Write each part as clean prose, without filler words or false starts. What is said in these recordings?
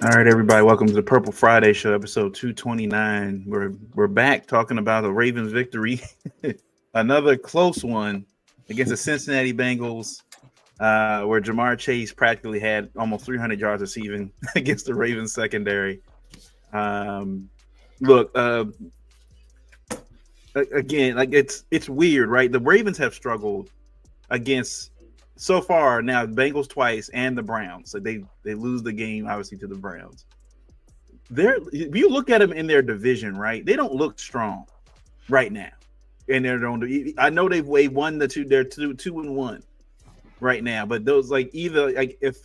All right, everybody, welcome to the Purple Friday Show, episode 229. We're back talking about a Ravens victory, another close one against the Cincinnati Bengals, where Jamar Chase practically had almost 300 yards receiving against the Ravens secondary. Look, again, like it's weird, right? The Ravens have struggled against so far now the Bengals twice and the Browns. So they lose the game obviously to the Browns. If you look at them in their division, right? They don't look strong right now. And I know they've won they're 2-1 right now, but those like either like if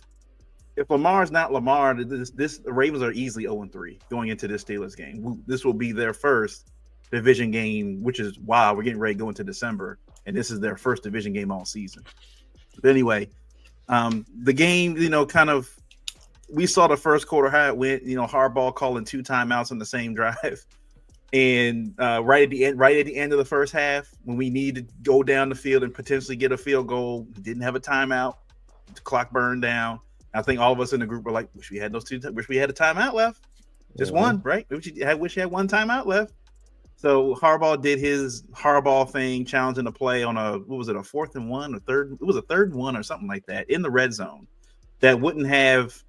Lamar's not Lamar, the Ravens are easily 0-3 going into this Steelers game. This will be their first division game, which is wow, we're getting ready to go into December, and this is their first division game all season. But anyway, the game, kind of, we saw the first quarter how it went. Harbaugh calling 2 timeouts on the same drive, and right at the end of the first half, when we needed to go down the field and potentially get a field goal, we didn't have a timeout. The clock burned down. I think all of us in the group were like, "Wish we had wish we had a timeout left, just one, right? Wish we had one timeout left." So Harbaugh did his Harbaugh thing, challenging the play on a 4th and 1 or third? It was a 3rd and 1 or something like that in the red zone. That wouldn't have,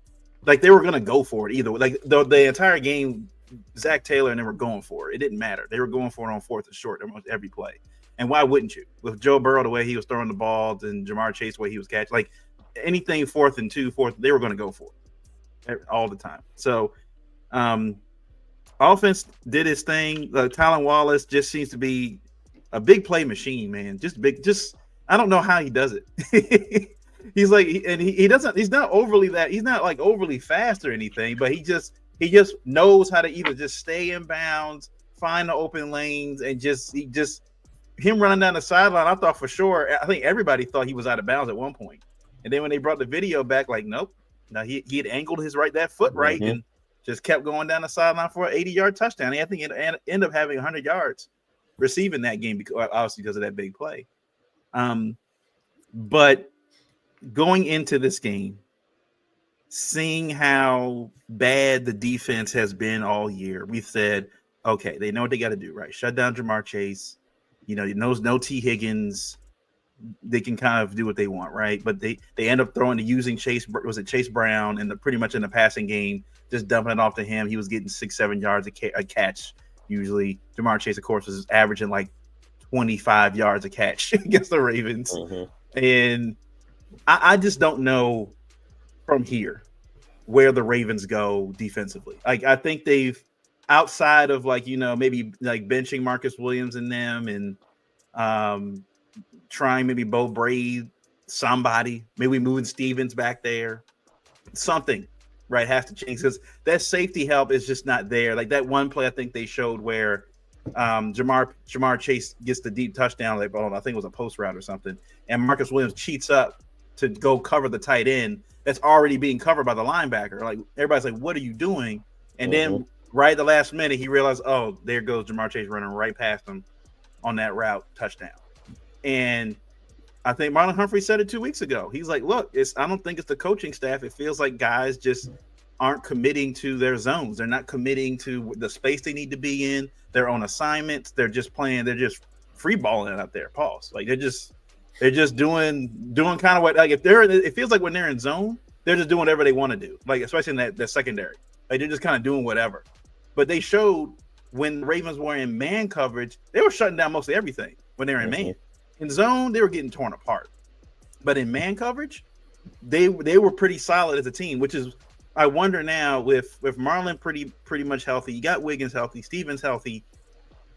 like, they were going to go for it either. Like the entire game, Zach Taylor and they were going for it. It didn't matter. They were going for it on 4th and short almost every play. And why wouldn't you? With Joe Burrow the way he was throwing the ball and Jamar Chase the way he was catching, like anything 4th and 2, they were going to go for it all the time. So, offense did his thing. Tylan Wallace just seems to be a big play machine, man. I don't know how he does it. He's like, and he's not like overly fast or anything, but he just knows how to either just stay in bounds, find the open lanes, and him running down the sideline. I thought for sure, I think everybody thought he was out of bounds at one point. And then when they brought the video back, like, nope. Now he had angled that foot right and just kept going down the sideline for an 80-yard touchdown. I think it ended up having 100 yards receiving that game because of that big play. But going into this game, seeing how bad the defense has been all year, we said, okay, they know what they got to do, right? Shut down Jamar Chase. No T. Higgins. They can kind of do what they want, right? But they end up using Chase Brown and pretty much in the passing game, just dumping it off to him. He was getting 6-7 yards a catch usually. Jamar Chase, of course, was averaging like 25 yards a catch against the Ravens. And I just don't know from here where the Ravens go defensively. Like, I think they've, outside of maybe like benching Marcus Williams and them and trying maybe Bo Braid, somebody, maybe moving Stevens back there, something, right, has to change because that safety help is just not there. Like that one play I think they showed where Jamar Chase gets the deep touchdown, I think it was a post route or something, and Marcus Williams cheats up to go cover the tight end that's already being covered by the linebacker. Like everybody's like, what are you doing? And then right at the last minute, he realized, oh, there goes Jamar Chase running right past him on that route, touchdown. And I think Marlon Humphrey said it 2 weeks ago. He's like, look, I don't think it's the coaching staff. It feels like guys just aren't committing to their zones. They're not committing to the space they need to be in. They're on assignments. They're just playing. They're just free balling it out there. Pause. Like they're just doing kind of what, like it feels like when they're in zone, they're just doing whatever they want to do. Like especially in that secondary, like they're just kind of doing whatever. But they showed when the Ravens were in man coverage, they were shutting down mostly everything when they were in man. In zone, they were getting torn apart. But in man coverage, they were pretty solid as a team, which is, I wonder now with Marlon pretty much healthy, you got Wiggins healthy, Stevens healthy.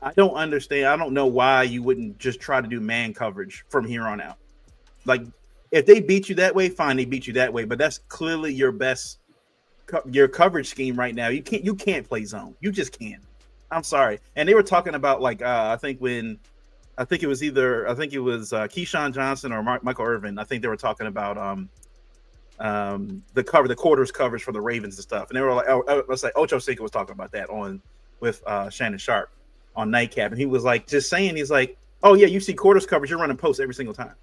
I don't understand. I don't know why you wouldn't just try to do man coverage from here on out. Like if they beat you that way, fine, they beat you that way. But that's clearly your best your coverage scheme right now. You can't play zone. You just can't. I'm sorry. And they were talking about like I think it was Keyshawn Johnson or Michael Irvin. I think they were talking about the quarters coverage for the Ravens and stuff. And they were like, let's say Ocho Cinco was talking about that with Shannon Sharp on Nightcap, and he was like just saying, he's like, oh yeah, you see quarters coverage, you're running posts every single time.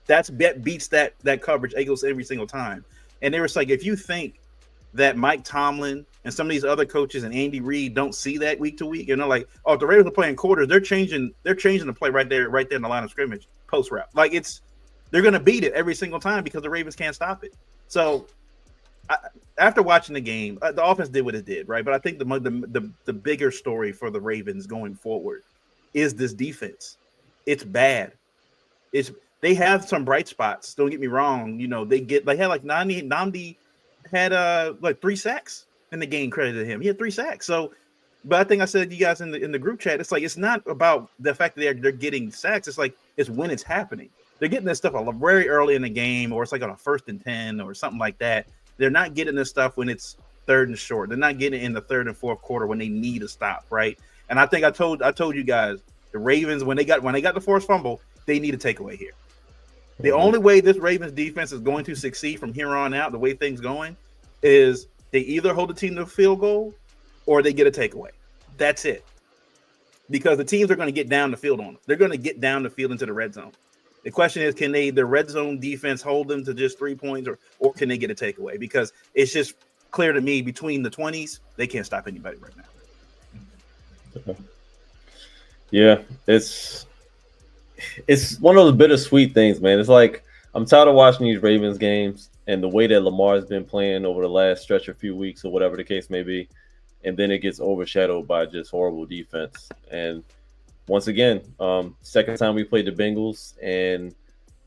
That beats that coverage Eagles every single time. And they were like, if you think that Mike Tomlin and some of these other coaches and Andy Reid don't see that week to week. And they're like, oh, if the Ravens are playing quarters, they're changing the play right there in the line of scrimmage, post route. Like they're going to beat it every single time because the Ravens can't stop it. So after watching the game, the offense did what it did, right? But I think the bigger story for the Ravens going forward is this defense. It's bad. They have some bright spots. Don't get me wrong. You know, they had like Nnamdi had like 3 sacks in the game. Credited him. He had 3 sacks. So, but I think I said to you guys in the group chat, it's like it's not about the fact that they're getting sacks. It's like it's when it's happening. They're getting this stuff very early in the game, or it's like on a 1st and 10 or something like that. They're not getting this stuff when it's 3rd and short. They're not getting it in the 3rd and 4th quarter when they need a stop, right? And I think I told you guys the Ravens when they got the forced fumble, they need a takeaway here. The only way this Ravens defense is going to succeed from here on out, the way things going, is they either hold the team to a field goal or they get a takeaway. That's it. Because the teams are going to get down the field on them. They're going to get down the field into the red zone. The question is, can the red zone defense hold them to just 3 points or can they get a takeaway? Because it's just clear to me between the 20s, they can't stop anybody right now. Yeah, it's one of those bittersweet things, man. It's like I'm tired of watching these Ravens games and the way that Lamar's been playing over the last stretch of few weeks or whatever the case may be. And then it gets overshadowed by just horrible defense. And once again, second time we played the Bengals and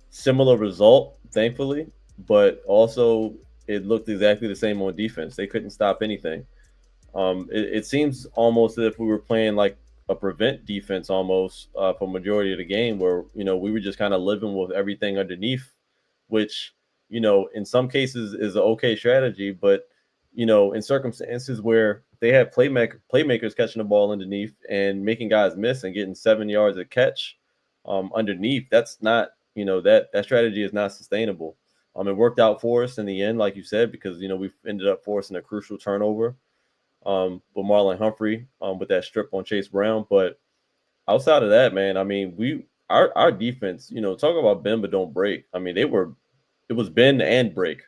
similar result, thankfully, but also it looked exactly the same on defense. They couldn't stop anything. It seems almost as if we were playing like a prevent defense almost for majority of the game where, you know, we were just kind of living with everything underneath, which, you know, in some cases is an okay strategy, but, you know, in circumstances where they have playmakers catching the ball underneath and making guys miss and getting 7 yards a catch underneath, that's not, you know, that strategy is not sustainable. It worked out for us in the end, like you said, because, you know, we ended up forcing a crucial turnover with Marlon Humphrey with that strip on Chase Brown. But outside of that, man, I mean, our defense, you know, talk about bend but don't break. I mean, it was bend and break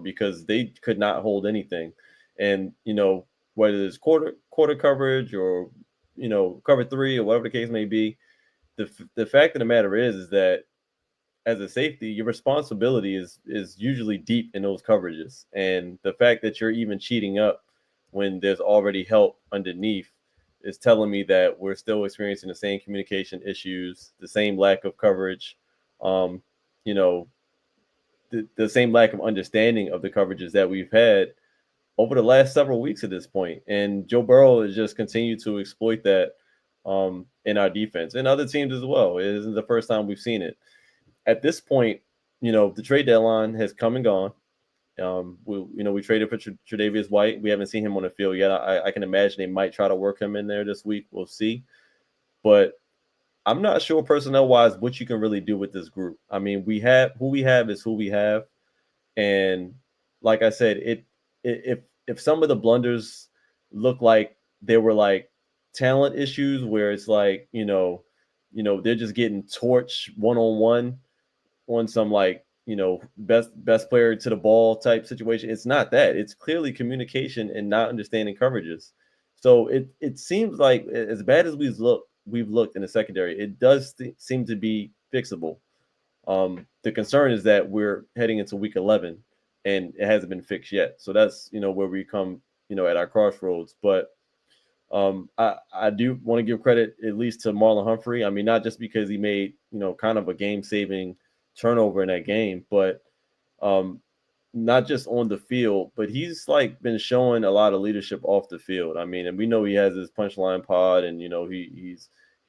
because they could not hold anything. And, you know, whether it's quarter coverage or, you know, cover 3 or whatever the case may be, the fact of the matter is that as a safety, your responsibility is usually deep in those coverages. And the fact that you're even cheating up when there's already help underneath is telling me that we're still experiencing the same communication issues, the same lack of coverage, you know, the same lack of understanding of the coverages that we've had over the last several weeks at this point. And Joe Burrow has just continued to exploit that in our defense and other teams as well. It isn't the first time we've seen it. At this point, you know, the trade deadline has come and gone. We traded for Tre'Davious White. We haven't seen him on the field yet. I can imagine they might try to work him in there this week. We'll see. But I'm not sure personnel-wise what you can really do with this group. I mean, who we have is who we have. And like I said, if some of the blunders look like they were like talent issues where it's like, you know, they're just getting torched one-on-one on some like, you know, best player to the ball type situation. It's not that. It's clearly communication and not understanding coverages. So it seems like as bad as we've looked in the secondary, it does seem to be fixable. The concern is that we're heading into week 11 and it hasn't been fixed yet. So that's, you know, where we come, you know, at our crossroads. But I do want to give credit at least to Marlon Humphrey. I mean, not just because he made, you know, kind of a game-saving turnover in that game, but not just on the field, but he's like been showing a lot of leadership off the field. I mean, and we know he has his punchline pod, and you know he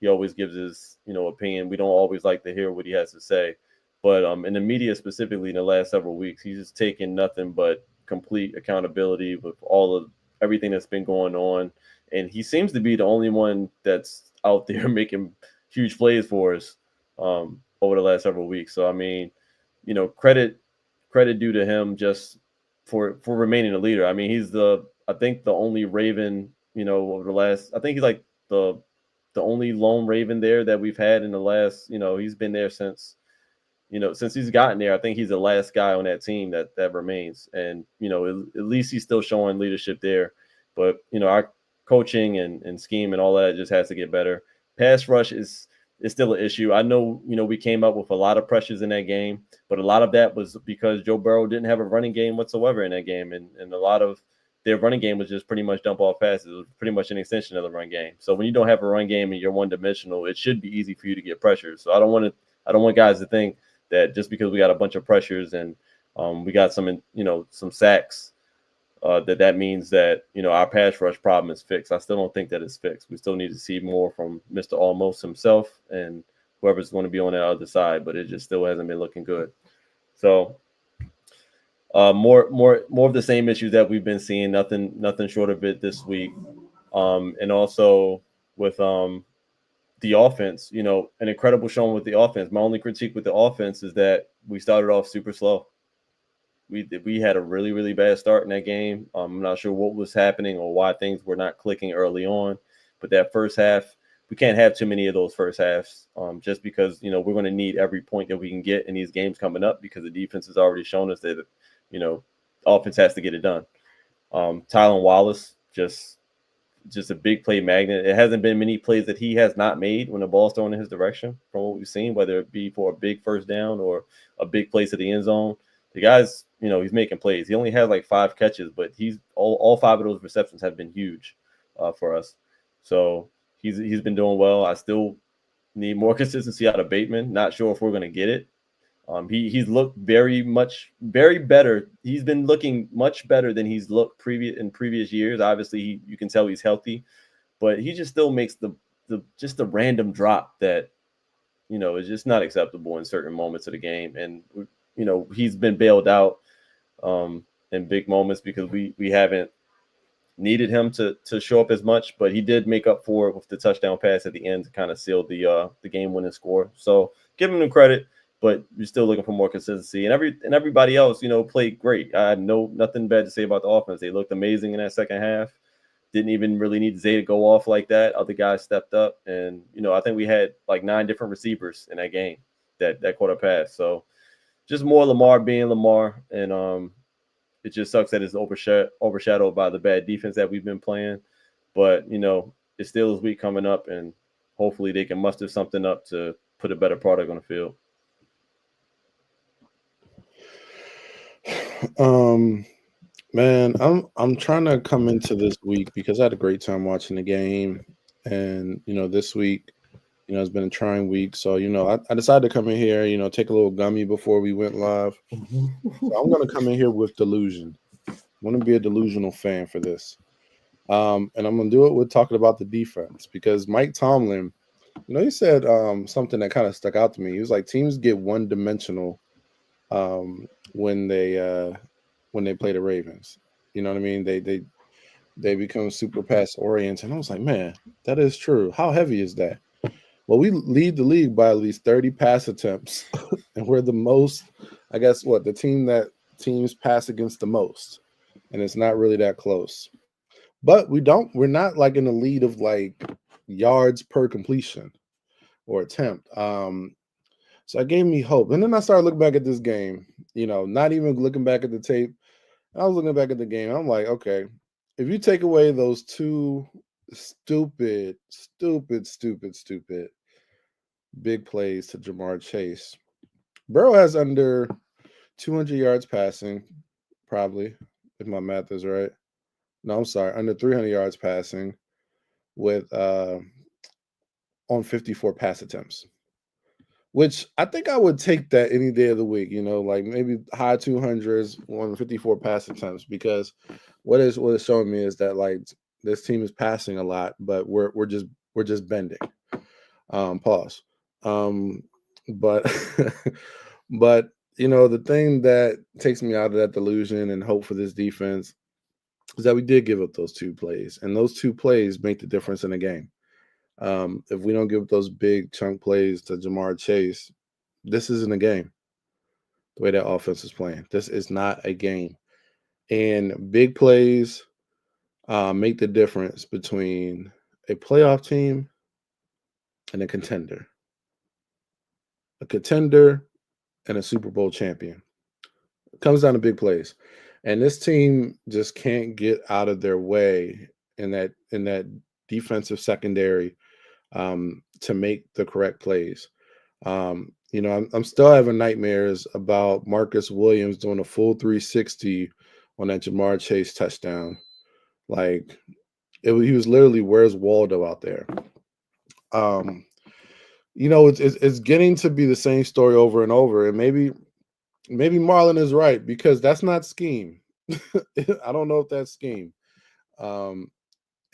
always gives his, you know, opinion. We don't always like to hear what he has to say, but in the media specifically in the last several weeks, he's just taken nothing but complete accountability with all of everything that's been going on, and he seems to be the only one that's out there making huge plays for us over the last several weeks. So I mean, you know, credit due to him just for remaining a leader. I mean, he's I think the only Raven, you know, over the last, I think he's like the only lone Raven there that we've had in the last, you know, he's been there since since he's gotten there, I think he's the last guy on that team that remains. And, at least he's still showing leadership there. But, our coaching and scheme and all that just has to get better. Pass rush is still an issue. I know, we came up with a lot of pressures in that game, but a lot of that was because Joe Burrow didn't have a running game whatsoever in that game. And a lot of their running game was just pretty much dump off passes. It was pretty much an extension of the run game. So when you don't have a run game and you're one dimensional, it should be easy for you to get pressures. So I don't want guys to think that just because we got a bunch of pressures and we got some sacks, that means that, our pass rush problem is fixed. I still don't think that it's fixed. We still need to see more from Mr. Almost himself and whoever's going to be on that other side, but it just still hasn't been looking good. So more of the same issues that we've been seeing, nothing short of it this week. And also with the offense, an incredible showing with the offense. My only critique with the offense is that we started off super slow. We had a really, really bad start in that game. I'm not sure what was happening or why things were not clicking early on, but that first half, we can't have too many of those first halves, just because, we're going to need every point that we can get in these games coming up, because the defense has already shown us that, offense has to get it done. Tylan Wallace, just a big play magnet. It hasn't been many plays that he has not made when the ball's thrown in his direction from what we've seen, whether it be for a big first down or a big play to the end zone. The guy's, he's making plays. He only had like 5 catches, but he's all 5 of those receptions have been huge for us. So he's been doing well. I still need more consistency out of Bateman. Not sure if we're going to get it. He's looked very better. He's been looking much better than he's looked in previous years. Obviously, you can tell he's healthy, but he just still makes the random drop that, is just not acceptable in certain moments of the game. And, he's been bailed out in big moments because we haven't needed him to show up as much, but he did make up for it with the touchdown pass at the end to kind of seal the game-winning score. So give him the credit. But you're still looking for more consistency. And everybody else, played great. I have nothing bad to say about the offense. They looked amazing in that second half. Didn't even really need Zay to go off like that. Other guys stepped up. And, I think we had like 9 different receivers in that game that caught a pass. So just more Lamar being Lamar. And it just sucks that it's overshadowed by the bad defense that we've been playing. But, it's still a week coming up. And hopefully they can muster something up to put a better product on the field. Man, I'm trying to come into this week because I had a great time watching the game, and this week, it's been a trying week. So I decided to come in here, take a little gummy before we went live. So I'm gonna come in here with delusion. I'm gonna be a delusional fan for this, and I'm gonna do it with talking about the defense, because Mike Tomlin, he said something that kind of stuck out to me. He was like, teams get one-dimensional when they play the Ravens. You know what I mean? They become super pass oriented. And I was like, man, that is true. How heavy is that? Well, we lead the league by at least 30 pass attempts. And we're the most, I guess, the team that teams pass against the most. And it's not really that close. But we're not like in the lead of like yards per completion or attempt. So it gave me hope. And then I started looking back at this game, not even looking back at the tape. I was looking back at the game. I'm like, okay, if you take away those 2 stupid big plays to Ja'Marr Chase, Burrow has under 200 yards passing, probably, if my math is right. No, I'm sorry, under 300 yards passing with on 54 pass attempts. Which I think I would take that any day of the week, like maybe high 200s, 154 pass attempts, because what it's showing me is that like this team is passing a lot, but we're just bending. Pause. But but the thing that takes me out of that delusion and hope for this defense is that we did give up those 2 plays, and those 2 plays make the difference in the game. If we don't give those big chunk plays to Ja'Marr Chase, this isn't a game. The way that offense is playing, this is not a game. And big plays make the difference between a playoff team and a contender. A contender and a Super Bowl champion. It comes down to big plays. And this team just can't get out of their way in that defensive secondary to make the correct plays. I'm still having nightmares about Marcus Williams doing a full 360 on that Jamar Chase touchdown. Like he was literally where's Waldo out there. It's getting to be the same story over and over, and maybe Marlon is right because that's not scheme. I don't know if that's scheme. And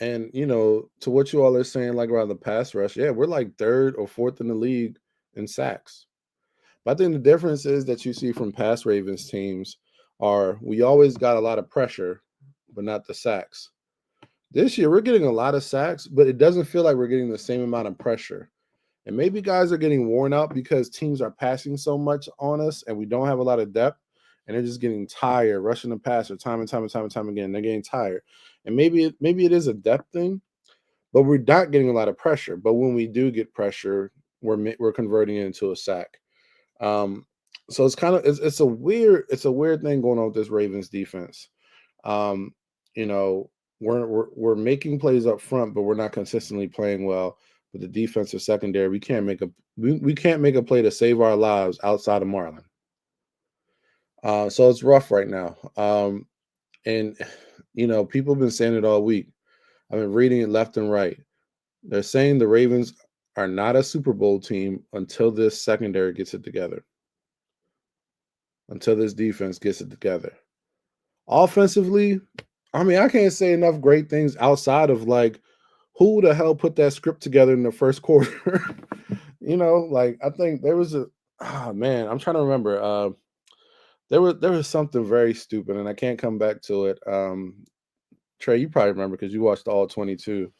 to what you all are saying, like around the pass rush, yeah, we're like third or fourth in the league in sacks. But I think the difference is that you see from past Ravens teams are we always got a lot of pressure, but not the sacks. This year we're getting a lot of sacks, but it doesn't feel like we're getting the same amount of pressure. And maybe guys are getting worn out because teams are passing so much on us and we don't have a lot of depth and they're just getting tired, rushing the passer time and time again. They're getting tired. And maybe it is a depth thing, but we're not getting a lot of pressure. But when we do get pressure, we're converting it into a sack. So it's kind of it's a weird thing going on with this Ravens defense. We're making plays up front, but we're not consistently playing well. With the defensive secondary, we can't make a play to save our lives outside of Marlon. So it's rough right now. And people have been saying it all week. I've been reading it left and right. They're saying the Ravens are not a Super Bowl team until this secondary gets it together. Until this defense gets it together. Offensively, I mean, I can't say enough great things outside of like, who the hell put that script together in the first quarter? I think there was I'm trying to remember. There was something very stupid, and I can't come back to it. Trey, you probably remember because you watched all 22.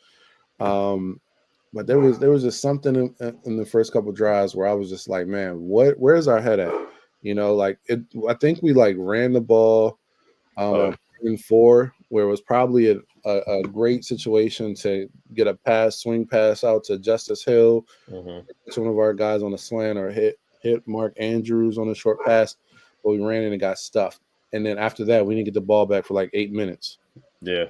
But there was just something in the first couple drives where I was just like, man, where's our head at? I think we like ran the ball in 4, where it was probably a great situation to get a swing pass out to Justice Hill. It's one of our guys on the slant or hit Mark Andrews on a short pass, but we ran in and got stuffed. And then after that, we didn't get the ball back for like 8 minutes. Yeah.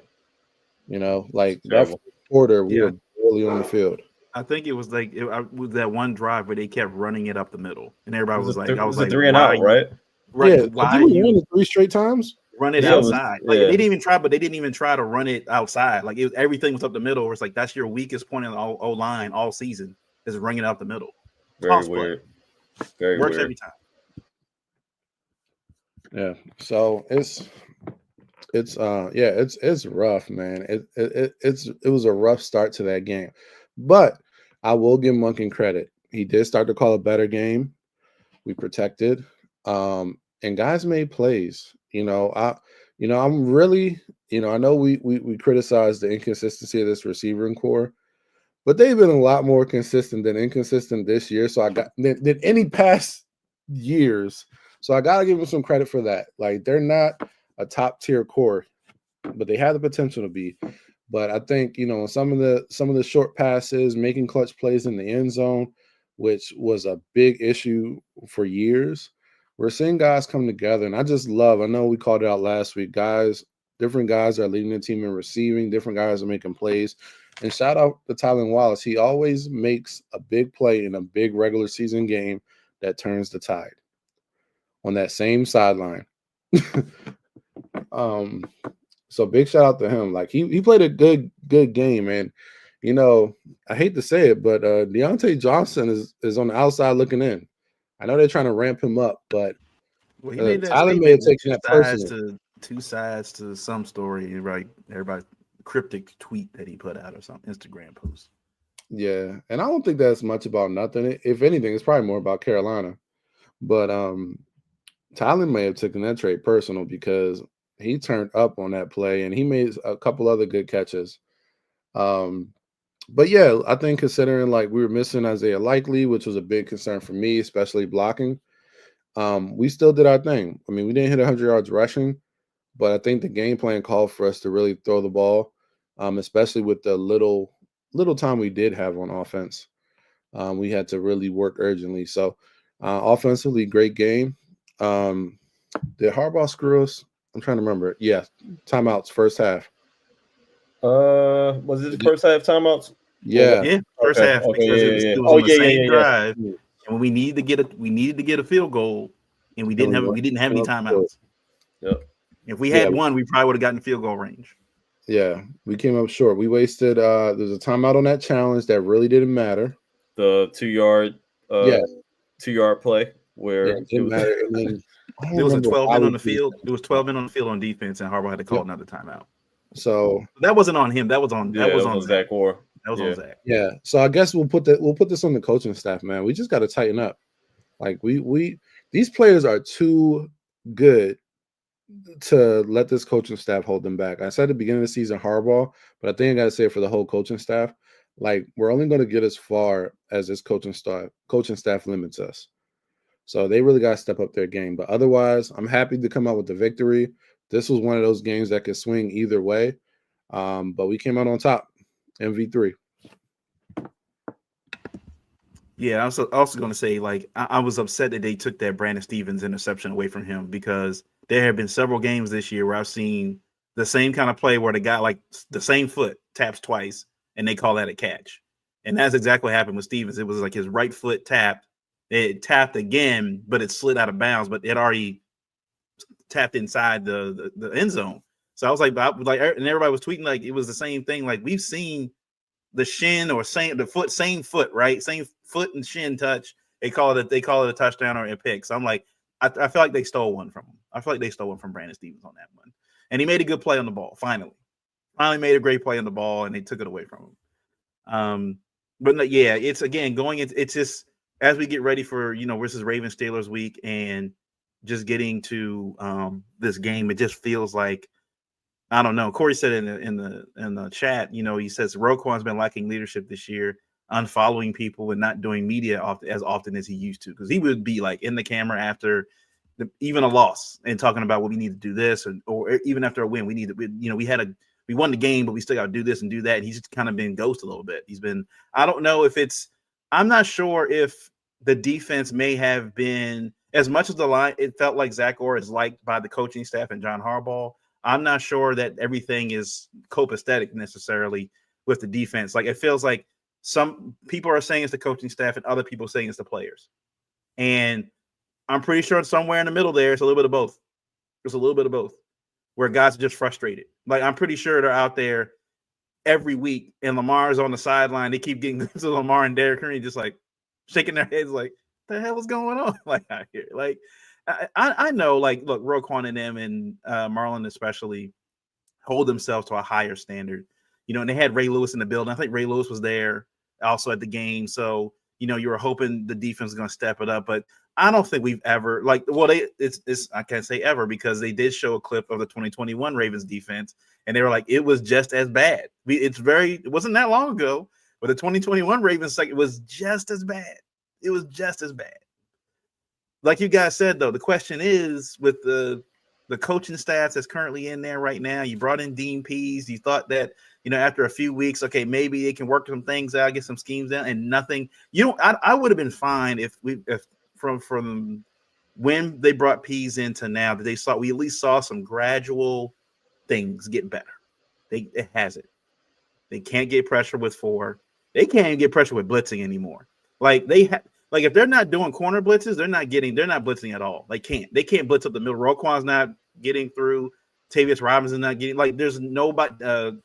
That quarter, we were barely on the field. I think it was like with that one drive where they kept running it up the middle, and everybody was like, "I was like, 3 and out, right? Right? Yeah. Why did we run it 3 straight times? Run it outside. They didn't even try, but they didn't even try to run it outside. Like everything was up the middle. Where it's like that's your weakest point in the O line all season is running it up the middle. Very weird. Very works weird. every time. Yeah. So it's rough, man. It was a rough start to that game, but I will give Monken credit. He did start to call a better game. We protected, and guys made plays. I'm really, I know we criticize the inconsistency of this receiving core, but they've been a lot more consistent than inconsistent this year. So I got than any past years. So I got to give them some credit for that. Like they're not a top tier core, but they have the potential to be. But I think, some of the short passes, making clutch plays in the end zone, which was a big issue for years. We're seeing guys come together, and I know we called it out last week, different guys are leading the team in receiving, different guys are making plays. And shout out to Tylan Wallace. He always makes a big play in a big regular season game that turns the tide on that same sideline. So big shout out to him. Like he played a good game, and I hate to say it, but Deontay Johnson is on the outside looking in. I know they're trying to ramp him up, but Tyler may have taken that personally. Two sides to some story, right? Everybody cryptic tweet that he put out or some Instagram post. Yeah, and I don't think that's much about nothing. If anything, it's probably more about Carolina. But Tyler may have taken that trade personal because he turned up on that play and he made a couple other good catches. But yeah, I think considering like we were missing Isaiah Likely, which was a big concern for me, especially blocking, we still did our thing. I mean, we didn't hit 100 yards rushing, but I think the game plan called for us to really throw the ball, especially with the little time we did have on offense. We had to really work urgently. So Offensively, great game. Did Harbaugh screw us? I'm trying to remember. Yeah, timeouts first half. Was it the first half timeouts? Yeah, Yeah, first Okay, half okay, because yeah, it was, yeah. it was Oh, on the yeah, yeah, same yeah, drive, yeah. and when we needed to get a field goal, and we And didn't have any timeouts. Yep. If we Yeah. had one, we probably would have gotten field goal range. Yeah, we came up short. We wasted. There's a timeout on that challenge that really didn't matter. The 2-yard, Yeah. 2-yard play where Yeah, it didn't matter. And then There was a 12 men on the defense. field. It was 12 men on the field on defense, and Harbaugh had to call another timeout. So that wasn't on him. That was on Zach Orr. That was on Zach. Yeah. So I guess we'll put this on the coaching staff, man. We just got to tighten up. Like we these players are too good to let this coaching staff hold them back. I said at the beginning of the season Harbaugh, but I think I got to say it for the whole coaching staff. Like we're only going to get as far as this coaching staff limits us. So they really got to step up their game. But otherwise, I'm happy to come out with the victory. This was one of those games that could swing either way. But we came out on top. MV3. Yeah, I was also going to say, like, I was upset that they took that Brandon Stevens interception away from him because there have been several games this year where I've seen the same kind of play where the guy, like, the same foot taps twice, and they call that a catch. And that's exactly what happened with Stevens. It was like his right foot tapped. It tapped again, but it slid out of bounds, but it already tapped inside the end zone. So I was like, and everybody was tweeting like it was the same thing. Like we've seen the shin or same foot, right? Same foot and shin touch. They call it a touchdown or a pick. So I'm like, I feel like they stole one from him. I feel like they stole one from Brandon Stevens on that one. And he made a good play on the ball, finally made a great play on the ball, and they took it away from him. But yeah, it's again going into it's just as we get ready for versus Ravens Steelers week and just getting to this game, it just feels like I don't know. Corey said in the chat, he says Roquan's been lacking leadership this year, unfollowing people and not doing media as often as he used to, because he would be like in the camera after even a loss and talking about what we need to do this, or even after a win, we won the game, but we still got to do this and do that. And he's just kind of been ghost a little bit. I don't know if I'm not sure if the defense may have been as much as the line. It felt like Zach Orr is liked by the coaching staff and John Harbaugh. I'm not sure that everything is copacetic necessarily with the defense. Like it feels like some people are saying it's the coaching staff and other people are saying it's the players. And I'm pretty sure somewhere in the middle there, it's a little bit of both. There's a little bit of both where guys are just frustrated. Like I'm pretty sure they're out there every week and Lamar's on the sideline. They keep getting to Lamar and Derrick Henry just like shaking their heads like, the hell is going on? Like out here. Like I know, like, look, Roquan and them and Marlon especially hold themselves to a higher standard, and they had Ray Lewis in the building. I think Ray Lewis was there also at the game. So, you were hoping the defense was going to step it up, but I don't think we've ever I can't say ever because they did show a clip of the 2021 Ravens defense and they were like, it was just as bad. It wasn't that long ago, but the 2021 Ravens, like, it was just as bad. It was just as bad. Like you guys said, though, the question is with the coaching staff that's currently in there right now. You brought in Dean Pease. You thought that, after a few weeks, okay, maybe they can work some things out, get some schemes down, and nothing. I would have been fine if from when they brought Pease into now that we at least saw some gradual things get better. It hasn't. They can't get pressure with 4. They can't even get pressure with blitzing anymore. Like Like if they're not doing corner blitzes, they're not blitzing at all. They can't blitz up the middle. Roquan's not getting through. Tavius Robinson's not getting, like, there's nobody.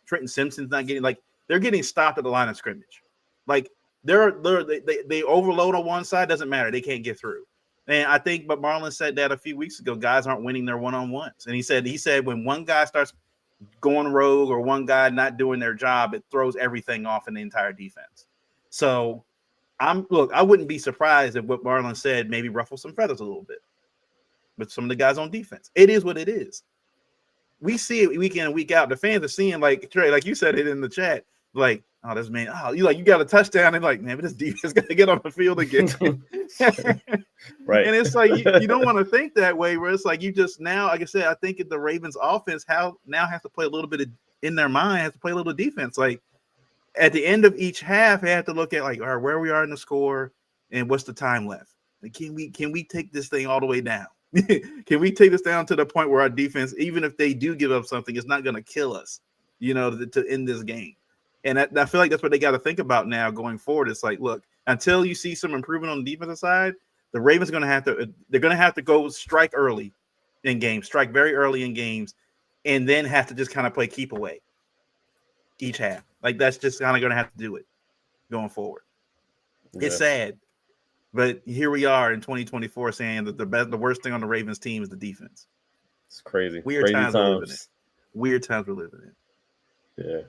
Trenton Simpson's not getting, like, they're getting stopped at the line of scrimmage. Like they overload on one side, doesn't matter. They can't get through. And I think, but Marlon said that a few weeks ago, guys aren't winning their one-on-ones. And he said when one guy starts going rogue or one guy not doing their job, it throws everything off in the entire defense. So I wouldn't be surprised if what Marlon said maybe ruffles some feathers a little bit with some of the guys on defense. It is what it is. We see it week in and week out. The fans are seeing, like Trey, like you said it in the chat, like, oh, this man, you got a touchdown, and like, man, but this defense got to get on the field again. Right. And it's like you don't want to think that way, where it's like you just now, like I said, I think the Ravens offense now has to play a little bit in their mind, has to play a little defense. Like at the end of each half, they have to look at, like, all right, where we are in the score and what's the time left. Like, can we take this thing all the way down? Can we take this down to the point where our defense, even if they do give up something, it's not going to kill us, to end this game? And I feel like that's what they got to think about now going forward. It's like, look, until you see some improvement on the defensive side, the Ravens they're going to have to go strike early in games, strike very early in games, and then have to just kind of play keep away each half. Like, that's just kind of going to have to do it going forward. Yeah. It's sad, but here we are in 2024 saying that the worst thing on the Ravens team is the defense. It's crazy. Weird times we're living in. Weird times we're living in. Yeah.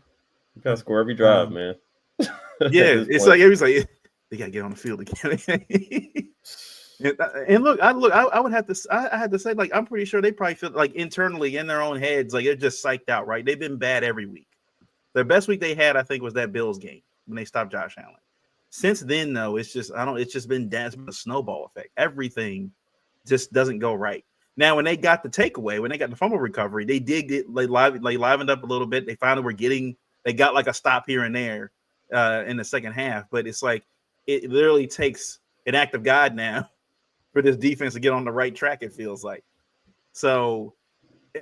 You gotta score every drive, man. Yeah, it's like everybody's like, they gotta get on the field again. and look, I would have to, I had to say, like, I'm pretty sure they probably feel like internally in their own heads, like they're just psyched out, right? They've been bad every week. The best week they had, I think, was that Bills game when they stopped Josh Allen. Since then, though, it's just been a snowball effect. Everything just doesn't go right. Now, when they got the takeaway, when they got the fumble recovery, they did get livened up a little bit. They finally they got like a stop here and there in the second half. But it's like it literally takes an act of God now for this defense to get on the right track, it feels like. So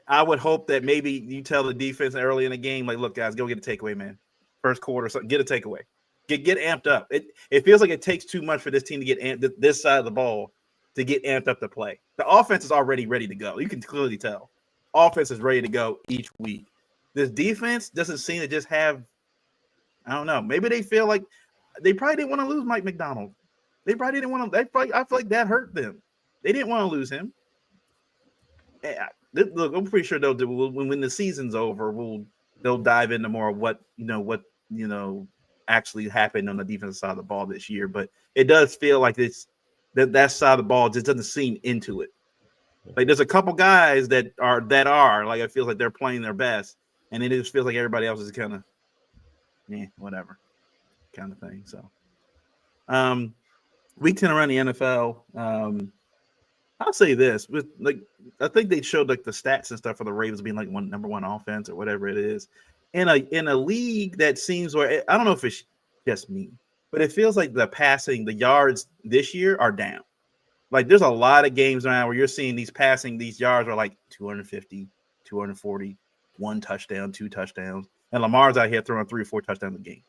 I would hope that maybe you tell the defense early in the game, like, look, guys, go get a takeaway, man. First quarter, something, get a takeaway. Get amped up. It feels like it takes too much for this team to get amped, this side of the ball to get amped up to play. The offense is already ready to go. You can clearly tell. Offense is ready to go each week. This defense doesn't seem to just have, I don't know. Maybe they feel like they probably didn't want to lose Mike McDonald. They probably didn't want to. I feel like that hurt them. They didn't want to lose him. Look, I'm pretty sure they'll do when the season's over. They'll dive into more of what actually happened on the defensive side of the ball this year. But it does feel like that side of the ball just doesn't seem into it. Like, there's a couple guys that are like, it feels like they're playing their best, and it just feels like everybody else is kind of, whatever kind of thing. So, week 10 around the NFL. I'll say this: I think they showed like the stats and stuff for the Ravens being like number one offense or whatever it is, in a league that seems where I don't know if it's just me, but it feels like the yards this year are down. Like, there's a lot of games around where you're seeing these yards are like 250, 240, 1 touchdown, 2 touchdowns. And Lamar's out here throwing 3 or 4 touchdowns a game.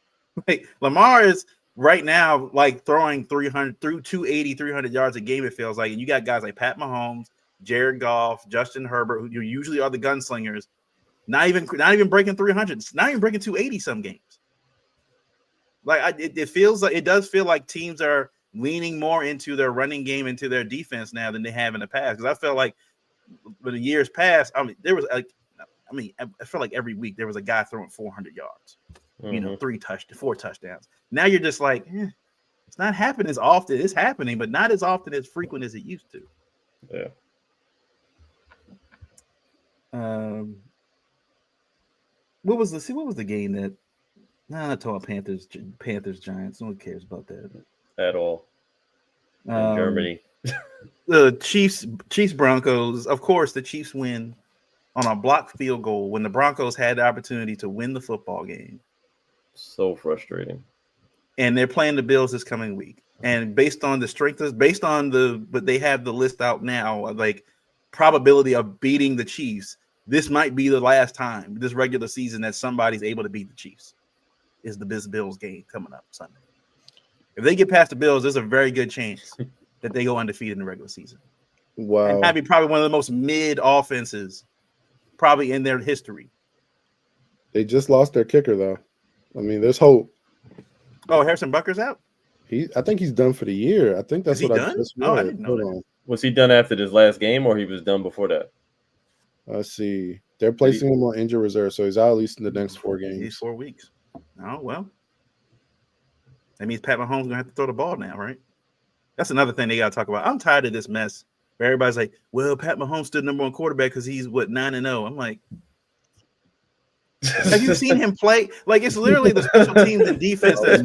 Like, Lamar is right now like throwing 280, 300 yards a game, it feels like. And you got guys like Pat Mahomes, Jared Goff, Justin Herbert, who usually are the gunslingers, not even breaking 300, not even breaking 280 some games. Like, it does feel like teams are leaning more into their running game, into their defense now than they have in the past. Because I felt like in the years past, I feel like every week there was a guy throwing 400 yards, 4 touchdowns. Now you're just like, it's not happening as often. It's happening, but not as often, as frequent as it used to. Yeah. What was the game that? Nah, not talking Panthers Giants. No one cares about that at all. Germany. The Chiefs Broncos. Of course, the Chiefs win on a blocked field goal when the Broncos had the opportunity to win the football game. So frustrating. And they're playing the Bills this coming week. And based on but they have the list out now of like probability of beating the Chiefs. This might be the last time this regular season that somebody's able to beat the Chiefs. Is the Bills game coming up Sunday? If they get past the Bills, there's a very good chance that they go undefeated in the regular season. Wow. And having probably one of the most mid offenses probably in their history. They just lost their kicker, though. I mean, there's hope. Oh, Harrison Butker's out? I think he's done for the year. I think that's what I just read. I didn't know that. Was he done after this last game, or he was done before that? Let's see. They're placing him on injury reserve, so he's out at least in the next 4 games. These 4 weeks. Oh, well. That means Pat Mahomes is going to have to throw the ball now, right? That's another thing they got to talk about. I'm tired of this mess where everybody's like, well, Pat Mahomes stood number 1 quarterback because he's, 9-0. I'm like, have you seen him play? Like, it's literally the special teams and defense that's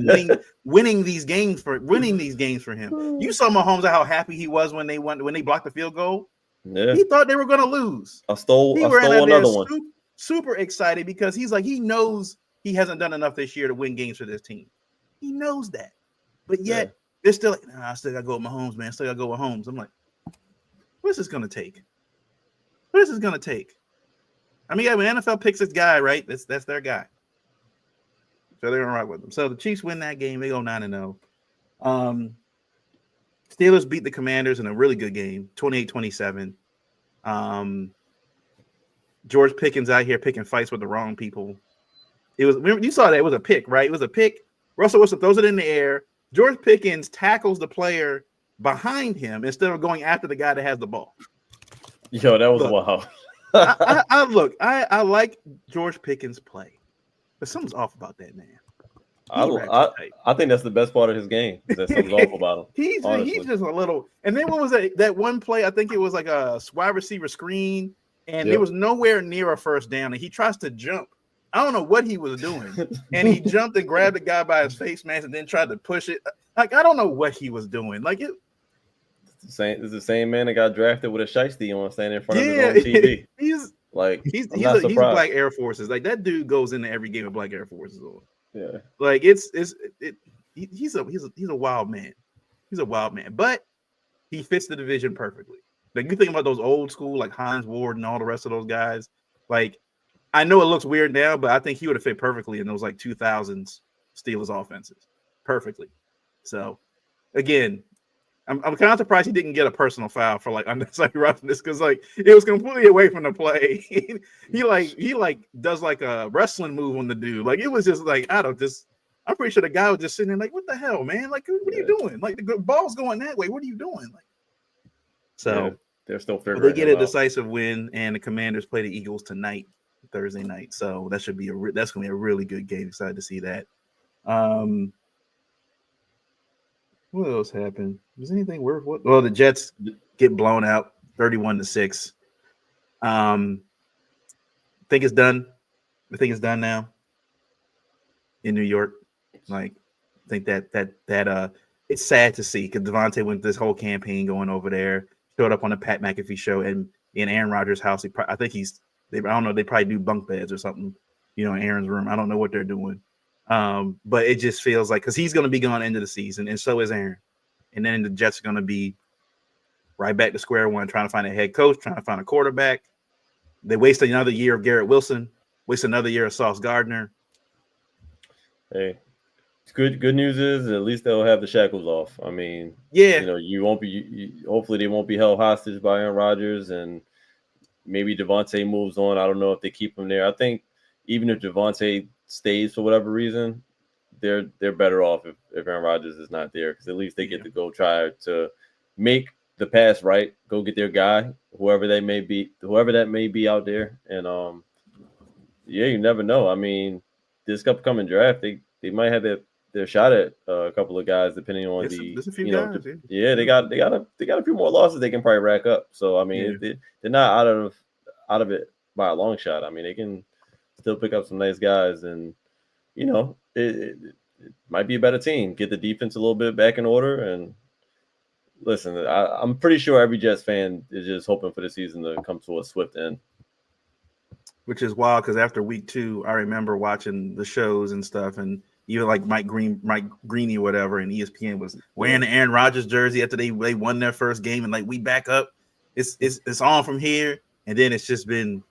winning these games for him. You saw Mahomes how happy he was when they blocked the field goal. Yeah. He thought they were going to lose. I stole another one. Super excited because he's like, he knows he hasn't done enough this year to win games for this team. He knows that. But yet, They're still like, nah, I still gotta go with Mahomes, man. Still gotta go with Mahomes. I'm like, what's this gonna take? What is this gonna take? I mean, yeah, when NFL picks its guy, right? That's their guy. So they're gonna rock with them. So the Chiefs win that game. They go 9-0. Steelers beat the Commanders in a really good game, 28-27. George Pickens out here picking fights with the wrong people. Remember, you saw that it was a pick, right? It was a pick. Russell Wilson throws it in the air. George Pickens tackles the player behind him instead of going after the guy that has the ball. Yo, that was wild. I like George Pickens' play, but something's off about that man. I think that's the best part of his game. That something's off about him. He's just a little. And then what was that one play? I think it was like a wide receiver screen, and it was nowhere near a first down. And he tries to jump. I don't know what he was doing, and he jumped and grabbed the guy by his face mask and then tried to push it. Like I don't know what he was doing. Like it. It's the same man that got drafted with a shiesty on standing in front of his own TV. He's Black Air Forces. Like that dude goes into every game of Black Air Forces on. Yeah, like he's a wild man. He's a wild man, but he fits the division perfectly. Like you think about those old school like Hines Ward and all the rest of those guys. Like I know it looks weird now, but I think he would have fit perfectly in those like 2000s Steelers offenses, perfectly. So again, I'm kind of surprised he didn't get a personal foul for like unnecessary roughness because like it was completely away from the play. he does like a wrestling move on the dude. Like it was just like I'm pretty sure the guy was just sitting there like, what the hell, man? Like what are you doing? Like the ball's going that way. What are you doing? Like they're still figuring. They get a decisive win, and the Commanders play the Eagles tonight, Thursday night. So that should be that's gonna be a really good game. Excited to see that. What else happened? Was anything worth what? Well, the Jets get blown out 31-6. Think it's done. I think it's done now in New York. Like, I think that it's sad to see because Devontae went this whole campaign going over there, showed up on the Pat McAfee show and in Aaron Rodgers' house. I don't know, they probably do bunk beds or something, in Aaron's room. I don't know what they're doing. But it just feels like because he's going to be gone into the season, and so is Aaron. And then the Jets are going to be right back to square one, trying to find a head coach, trying to find a quarterback. They waste another year of Garrett Wilson, waste another year of Sauce Gardner. Hey, it's good. Good news is at least they'll have the shackles off. I mean, you won't be. Hopefully, they won't be held hostage by Aaron Rodgers, and maybe Devontae moves on. I don't know if they keep him there. I think even if Devontae stays for whatever reason, they're better off if Aaron Rodgers is not there because at least they get to go try to make the pass right, go get their guy, whoever that may be out there, and you never know. I mean, this upcoming draft, they might have their shot at a couple of guys depending on there's a few guys. They got a few more losses they can probably rack up. So I mean, they're not out of it by a long shot. I mean, they can still pick up some nice guys, and it might be a better team. Get the defense a little bit back in order, and listen, I'm pretty sure every Jets fan is just hoping for the season to come to a swift end. Which is wild because after week 2, I remember watching the shows and stuff, and even like Mike Greeny, whatever, and ESPN was wearing the Aaron Rodgers jersey after they won their first game, and like we back up. It's on from here, and then it's just been.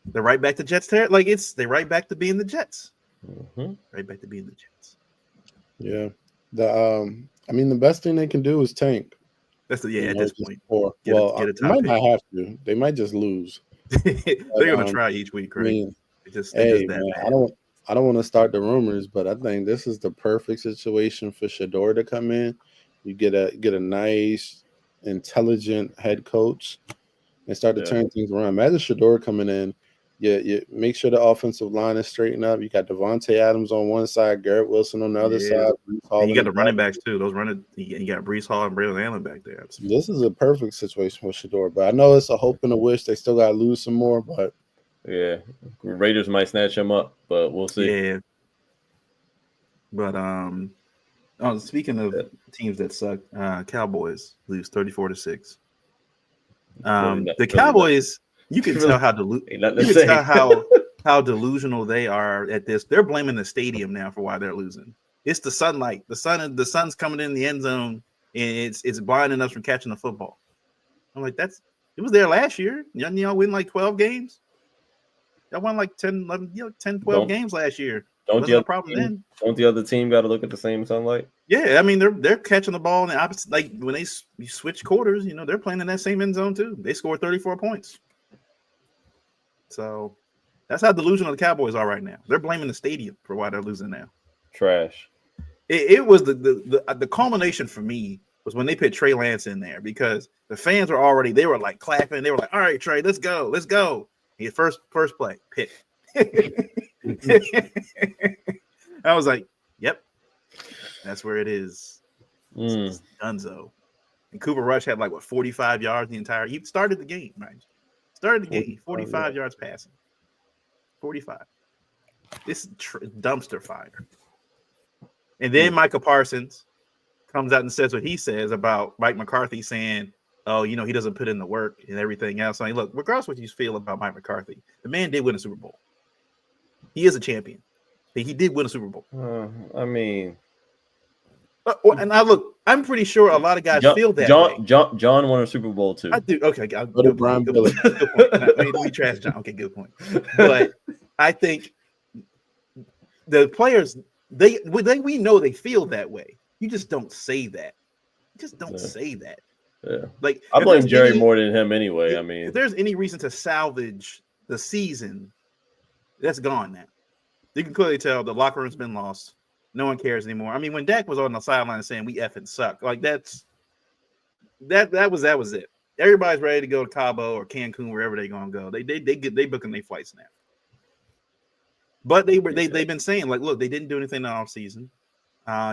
They're right back to Jets territory. Like they're right back to being the Jets. Mm-hmm. Right back to being the Jets. Yeah. The best thing they can do is tank. That's at this point. They might not have to. They might just lose. They're gonna try each week, right? I don't want to start the rumors, but I think this is the perfect situation for Shador to come in. You get a nice, intelligent head coach and start to turn things around. Imagine Shador coming in. You make sure the offensive line is straightened up. You got Devontae Adams on one side, Garrett Wilson on the other side. And you got the running backs too. You got Breece Hall and Braylon Allen back there. This is a perfect situation for Shador, but I know it's a hope and a wish. They still got to lose some more, but Raiders might snatch him up, but we'll see. Yeah. But speaking of teams that suck, Cowboys lose 34-6. The Cowboys. You can tell how how delusional they are at this. They're blaming the stadium now for why they're losing. It's the sunlight. The sun's coming in the end zone, and it's blinding us from catching the football. I'm like, it was there last year. Y'all win like 12 games. Y'all won like 10, 11, 10, 12 games last year. Wasn't no problem then. Don't the other team got to look at the same sunlight? Yeah, I mean they're catching the ball in the opposite. Like when you switch quarters, they're playing in that same end zone too. They scored 34 points. So that's how delusional the Cowboys are right now. They're blaming the stadium for why they're losing now. Trash. It was the culmination for me was when they put Trey Lance in there because the fans were they were like clapping. They were like, "All right, Trey, let's go." He first play pick. I was like, "Yep, that's where it is." It's Dunzo. And Cooper Rush had 45 yards the entire. He started the game, right? 45 yards passing. 45. This dumpster fire. And then Micah Parsons comes out and says what he says about Mike McCarthy saying, "Oh, he doesn't put in the work and everything else." I mean, look, regardless of what you feel about Mike McCarthy, the man did win a Super Bowl. He is a champion. He did win a Super Bowl. I mean, and I'm pretty sure a lot of guys feel that way. John won a Super Bowl too. I do. Okay, good point. We trash John. Okay, good point. But I think the players we know they feel that way. You just don't say that. You just don't say that. Yeah. Like I blame Jerry more than him anyway. I mean, if there's any reason to salvage the season, that's gone now. You can clearly tell the locker room's been lost. No one cares anymore. I mean, when Dak was on the sideline saying we effing suck, like that was it. Everybody's ready to go to Cabo or Cancun, wherever they're gonna go. They booking their flights now. But they've been saying, like, look, they didn't do anything in the offseason.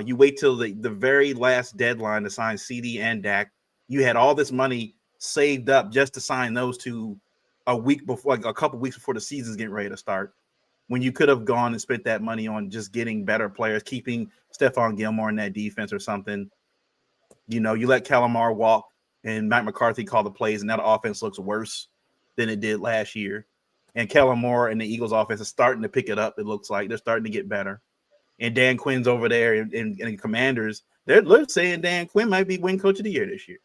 You wait till the very last deadline to sign CD and Dak. You had all this money saved up just to sign those two a week before, like a couple weeks before the season's getting ready to start. When you could have gone and spent that money on just getting better players, keeping Stephon Gilmore in that defense or something. You let Calamar walk and Mike McCarthy call the plays, and now the offense looks worse than it did last year. And Kellen Moore and the Eagles offense is starting to pick it up. It looks like they're starting to get better. And Dan Quinn's over there in Commanders. They're saying Dan Quinn might be win coach of the year this year.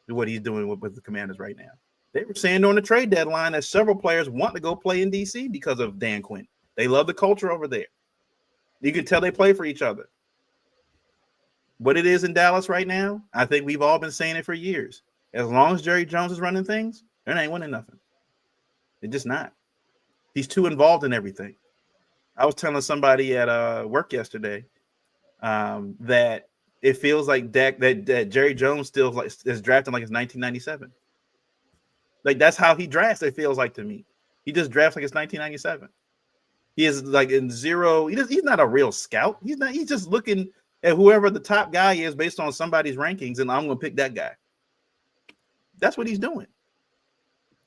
What he's doing with the Commanders right now. They were saying during the trade deadline that several players want to go play in DC because of Dan Quinn. They love the culture over there. You can tell they play for each other. What it is in Dallas right now, I think we've all been saying it for years. As long as Jerry Jones is running things, they ain't winning nothing. They're just not. He's too involved in everything. I was telling somebody at work yesterday that it feels like that Jerry Jones still is drafting like it's 1997. Like that's how he drafts. It feels like to me. He just drafts like it's 1997. He is like in zero. He's not a real scout. He's not. He's just looking at whoever the top guy is based on somebody's rankings, and I'm going to pick that guy. That's what he's doing.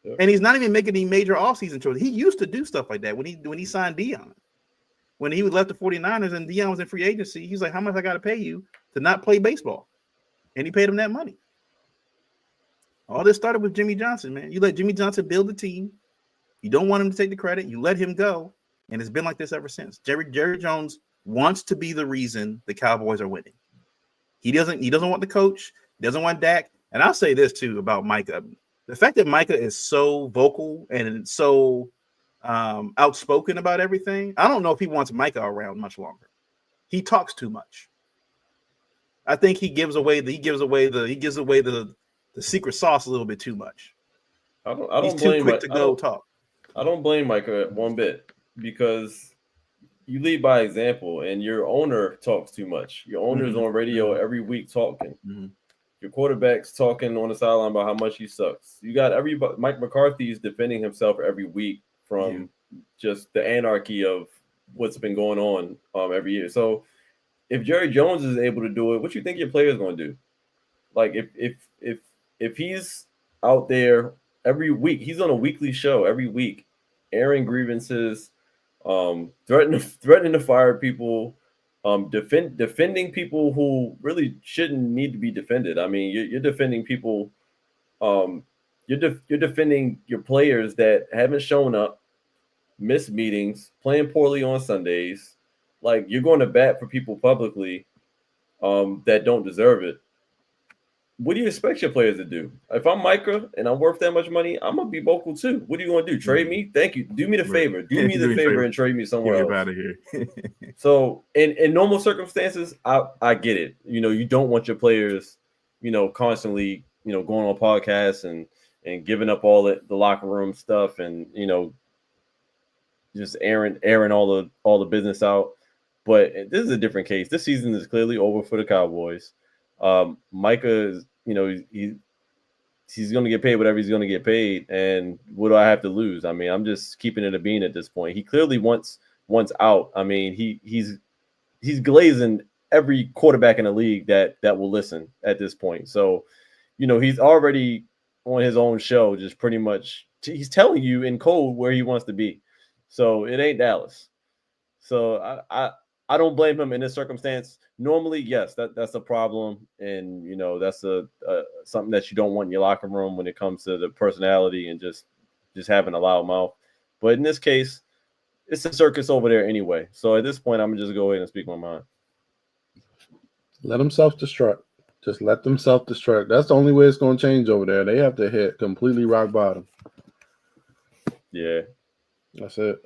Yep. And he's not even making any major offseason choices. He used to do stuff like that when he signed Deion. When he left the 49ers and Deion was in free agency, he's like, how much I got to pay you to not play baseball? And he paid him that money. All this started with Jimmy Johnson, man. You let Jimmy Johnson build the team. You don't want him to take the credit. You let him go. And it's been like this ever since. Jerry Jones wants to be the reason the Cowboys are winning. He doesn't want the coach. He doesn't want Dak. And I'll say this, too, about Micah. The fact that Micah is so vocal and so outspoken about everything, I don't know if he wants Micah around much longer. He talks too much. I think he gives away the secret sauce a little bit too much. He's too quick to go talk. I don't blame Micah one bit because you lead by example, and your owner talks too much. Your owner's on radio every week talking. Mm-hmm. Your quarterback's talking on the sideline about how much he sucks. You got everybody. Mike McCarthy is defending himself every week from just the anarchy of what's been going on every year. So if Jerry Jones is able to do it, what you think your player is going to do? Like if he's out there every week, he's on a weekly show every week, airing grievances, threatening to fire people, defending people who really shouldn't need to be defended. I mean, you're defending people. You're defending your players that haven't shown up, missed meetings, playing poorly on Sundays, like you're going to bat for people publicly that don't deserve it. What do you expect your players to do? If I'm Micah and I'm worth that much money, I'm gonna be vocal too. What are you gonna do? Trade me? Thank you. Do me the favor. Do me the favor and trade me somewhere else. Out of here. So in normal circumstances, I get it. You know, you don't want your players, you know, constantly, you know, going on podcasts and giving up all the locker room stuff and, you know, just airing all the business out. But this is a different case. This season is clearly over for the Cowboys. Micah is, you know, he's going to get paid whatever he's going to get paid. And what do I have to lose? I mean, I'm just keeping it a bean at this point. He clearly wants out. I mean, he's glazing every quarterback in the league that will listen at this point. So, you know, he's already on his own show, just pretty much he's telling you in code where he wants to be. So it ain't Dallas. So I don't blame him in this circumstance. Normally, yes, that's a problem, and you know that's a something that you don't want in your locker room when it comes to the personality and just having a loud mouth. But in this case, it's a circus over there anyway. So at this point, I'm gonna just go ahead and speak my mind. Let them self-destruct. Just let them self-destruct. That's the only way it's going to change over there. They have to hit completely rock bottom. Yeah, that's it.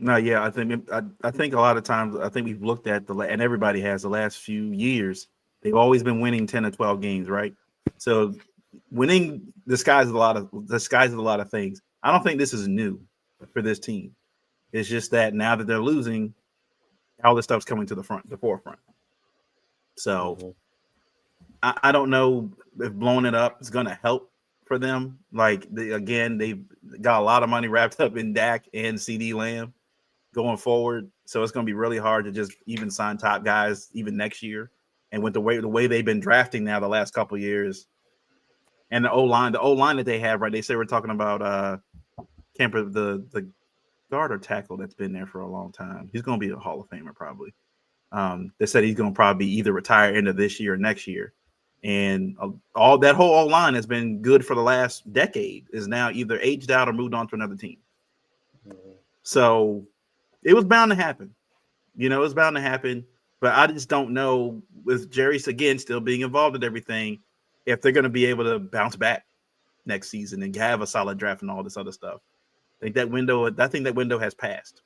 No, yeah, I think a lot of times I think we've looked at and everybody has the last few years. They've always been winning 10 or 12 games, right? So winning disguises a lot of things. I don't think this is new for this team. It's just that now that they're losing, all this stuff's coming to the forefront. So I don't know if blowing it up is going to help for them. Like they've got a lot of money wrapped up in Dak and CD Lamb going forward. So it's going to be really hard to just even sign top guys even next year. And with the way they've been drafting now the last couple of years, and the O-line that they have, right? They say we're talking about Kemper, the guard or tackle that's been there for a long time. He's going to be a Hall of Famer probably. They said he's going to probably either retire into this year or next year. And all that whole O-line has been good for the last decade is now either aged out or moved on to another team. So it was bound to happen. You know, it was bound to happen. But I just don't know, with Jerry, again, still being involved in everything, if they're going to be able to bounce back next season and have a solid draft and all this other stuff. I think that window has passed.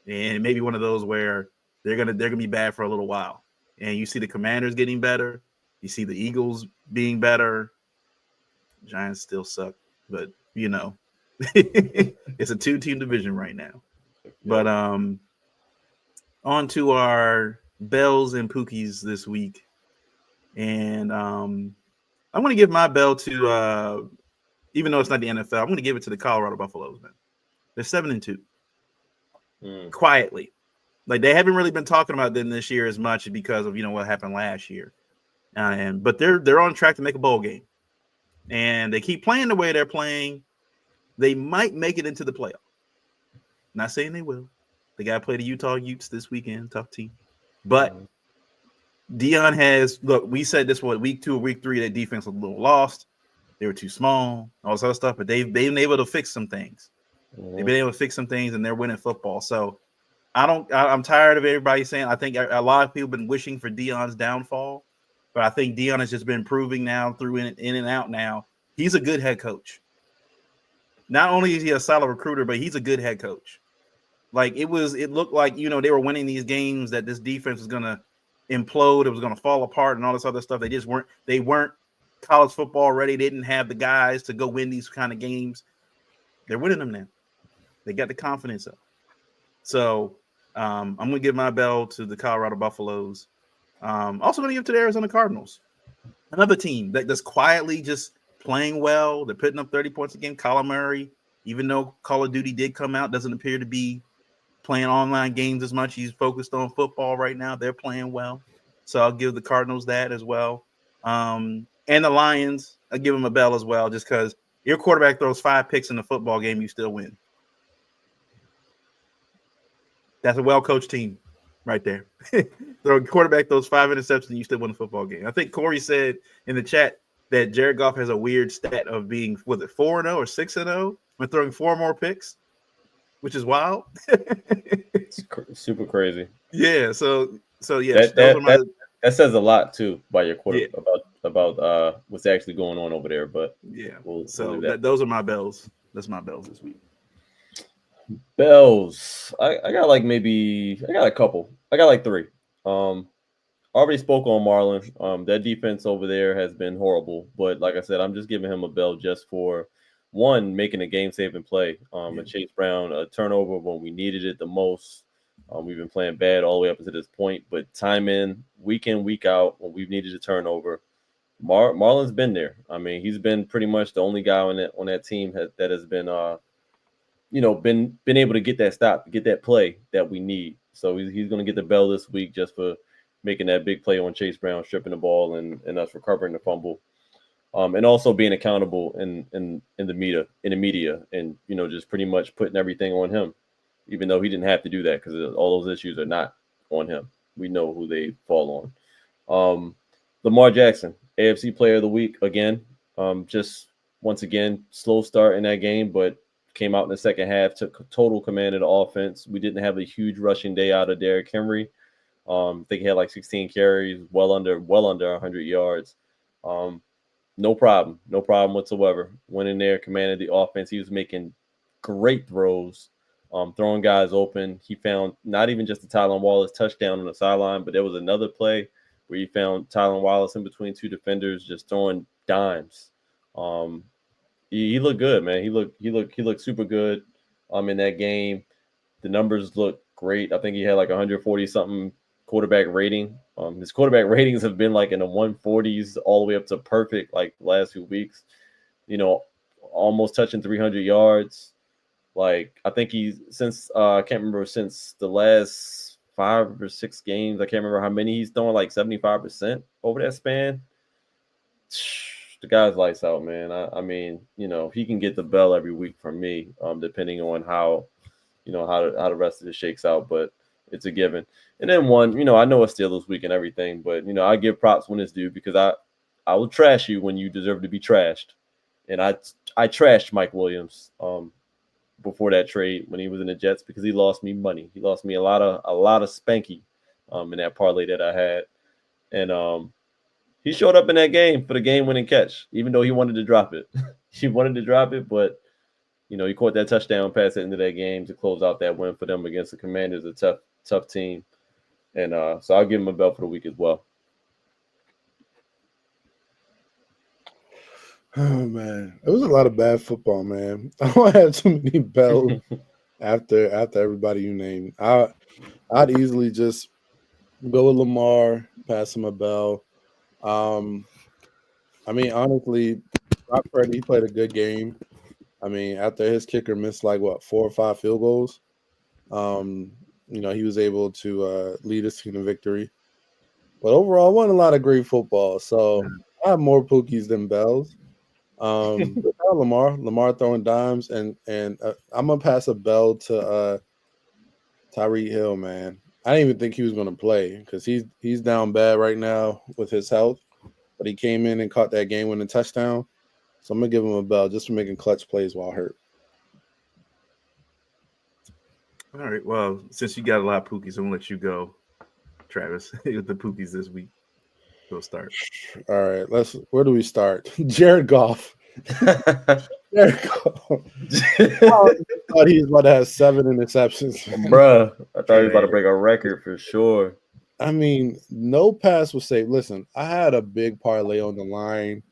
And it may be one of those where they're gonna be bad for a little while. And you see the Commanders getting better. You see the Eagles being better. Giants still suck, but you know, it's a 2-team division right now. But on to our bells and pookies this week. And I'm going to give my bell to, even though it's not the NFL, I'm going to give it to the Colorado Buffaloes, man. They're 7-2. Quietly. Like, they haven't really been talking about them this year as much because of, you know, what happened last year. But they're on track to make a bowl game. And they keep playing the way they're playing. They might make it into the playoff. Not saying they will. They got to play the Utah Utes this weekend. Tough team. But Dion we said this was week 2 or week 3, that defense was a little lost. They were too small, all this other stuff. But they've been able to fix some things. They've been able to fix some things, and they're winning football. So I'm tired of everybody saying, I think a lot of people have been wishing for Dion's downfall. But I think Dion has just been proving now through in and out now. He's a good head coach. Not only is he a solid recruiter, but he's a good head coach. Like it looked like, you know, they were winning these games that this defense was going to implode. It was going to fall apart and all this other stuff. They weren't college football ready. They didn't have the guys to go win these kind of games. They're winning them now. They got the confidence up. So I'm going to give my bell to the Colorado Buffaloes. Also going to give it to the Arizona Cardinals. Another team that's quietly just playing well. They're putting up 30 points a game. Kyler Murray, even though Call of Duty did come out, doesn't appear to be playing online games as much. He's focused on football right now. They're playing well. So I'll give the Cardinals that as well. And the Lions, I'll give them a bell as well, just because your quarterback throws 5 picks in the football game, you still win. That's a well-coached team right there. The quarterback throws 5 interceptions and you still win the football game. I think Corey said in the chat that Jared Goff has a weird stat of being, was it 4-0 or 6-0 when throwing 4 more picks? which is wild. It's super crazy. Yeah. So yes, That those are my that says a lot too by your quarter yeah. about what's actually going on over there. But Yeah. we'll So leave that. those are my bells. That's my bells this week. Bells. I got like I got a couple. I got like three. Already spoke on Marlon. That defense over there has been horrible. But like I said, I'm just giving him a bell just for one, making a game-saving play. And Chase Brown, a turnover when we needed it the most. We've been playing bad all the way up until this point. But time in, week out, when we've needed a turnover, Marlon's been there. I mean, he's been pretty much the only guy on that team that has been been able to get that stop, get that play that we need. So he's going to get the bell this week just for making that big play on Chase Brown, stripping the ball and us recovering the fumble, and also being accountable in the media, and just pretty much putting everything on him, even though he didn't have to do that because all those issues are not on him. We know who they fall on. Lamar Jackson, AFC Player of the Week again. Just once again, slow start in that game, but came out in the second half, took total command of the offense. We didn't have a huge rushing day out of Derrick Henry. I think he had like 16 carries, well under 100 yards. No problem whatsoever. Went in there, commanded the offense. He was making great throws, throwing guys open. He found not even just the Tylan Wallace touchdown on the sideline, but there was another play where he found Tylan Wallace in between two defenders, just throwing dimes. He looked good, man. He looked super good. In that game, the numbers look great. I think he had like 140 something quarterback rating. His quarterback ratings have been like in the 140s all the way up to perfect like the last few weeks. Almost touching 300 yards. Like I think since I can't remember, since the last 5 or 6 games, I can't remember how many he's throwing, like 75% over that span. The guy's lights out, man. I mean, he can get the bell every week from me, depending on how the rest of it shakes out, but it's a given. And then one, I know it's Steelers week and everything, but I give props when it's due because I will trash you when you deserve to be trashed. And I trashed Mike Williams before that trade when he was in the Jets because he lost me money. He lost me a lot of spanky in that parlay that I had. And he showed up in that game for the game-winning catch, even though he wanted to drop it. He wanted to drop it, but he caught that touchdown pass at the end of that game to close out that win for them against the Commanders, a tough team. And so I'll give him a bell for the week as well. Oh man, it was a lot of bad football, man. I don't have too many bells after everybody you named. I'd easily just go with Lamar, pass him a bell. I mean, honestly, Brock Purdy, he played a good game. I mean, after his kicker missed like 4 or 5 field goals, he was able to lead us to the victory. But overall, it wasn't a lot of great football. So I have more Pookies than bells. Lamar throwing dimes, and I'm gonna pass a bell to Tyreek Hill, man. I didn't even think he was gonna play because he's down bad right now with his health, but he came in and caught that game-winning touchdown. So I'm gonna give him a bell just for making clutch plays while hurt. All right. Well, since you got a lot of Pookies, I'm gonna let you go, Travis, with the Pookies this week. We'll start. All right, where do we start? Jared Goff. Jared Goff. I thought he was about to have 7 interceptions. Bruh, I thought he was about to break a record for sure. I mean, no pass was safe. Listen, I had a big parlay on the line,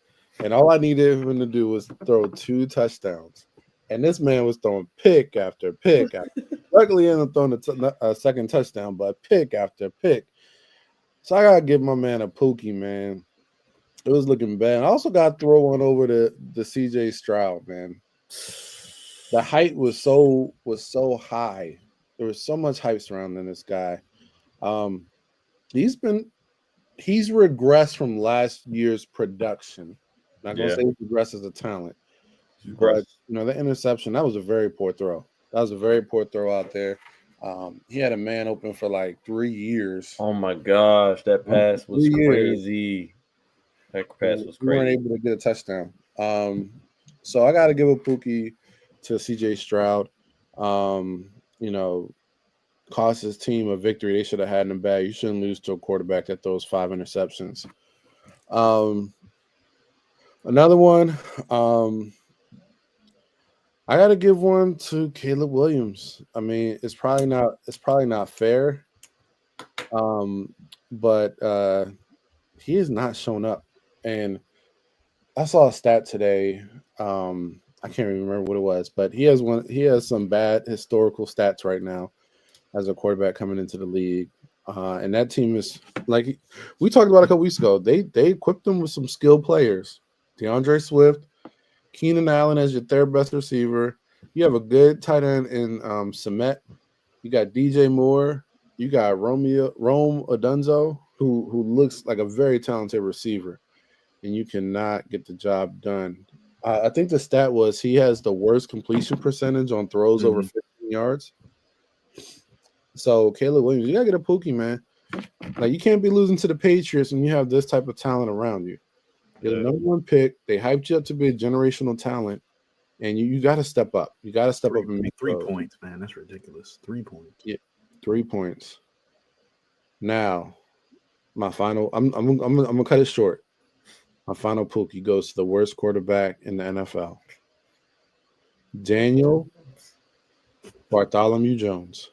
and all I needed him to do was throw 2 touchdowns. And this man was throwing pick after pick. Luckily, he ended up throwing a second touchdown, but pick after pick. So I gotta give my man a Pookie, man. It was looking bad. I also got to throw one over the CJ Stroud, man. The height was so high. There was so much hype surrounding this guy. He's regressed from last year's production. Not gonna say he regressed as a talent, but the interception, that was a very poor throw. That was a very poor throw out there. He had a man open for like 3 years. Oh my gosh, that pass was crazy. That pass was crazy. We weren't able to get a touchdown. So I got to give a Pookie to CJ Stroud. You know, cost his team a victory they should have had in the bag. You shouldn't lose to a quarterback that throws 5 interceptions. Another one, I got to give one to Caleb Williams. I mean, it's probably not fair, but he has not shown up. And I saw a stat today. I can't even remember what it was, but he has some bad historical stats right now as a quarterback coming into the league. And that team is like we talked about a couple weeks ago. They equipped them with some skilled players. DeAndre Swift, Keenan Allen as your third best receiver. You have a good tight end in Semet. You got DJ Moore. You got Rome Odunzo, who looks like a very talented receiver, and you cannot get the job done. I think the stat was he has the worst completion percentage on throws over 15 yards. So Caleb Williams, you gotta get a Pookie, man. Like you can't be losing to the Patriots when you have this type of talent around you. You're the number one pick. They hyped you up to be a generational talent, and you got to step up. You got to step up and make 3 throws. points, man. That's ridiculous. 3 points. Yeah, 3 points. Now, my final. I'm gonna cut it short. My final Pookie goes to the worst quarterback in the NFL, Daniel Bartholomew Jones.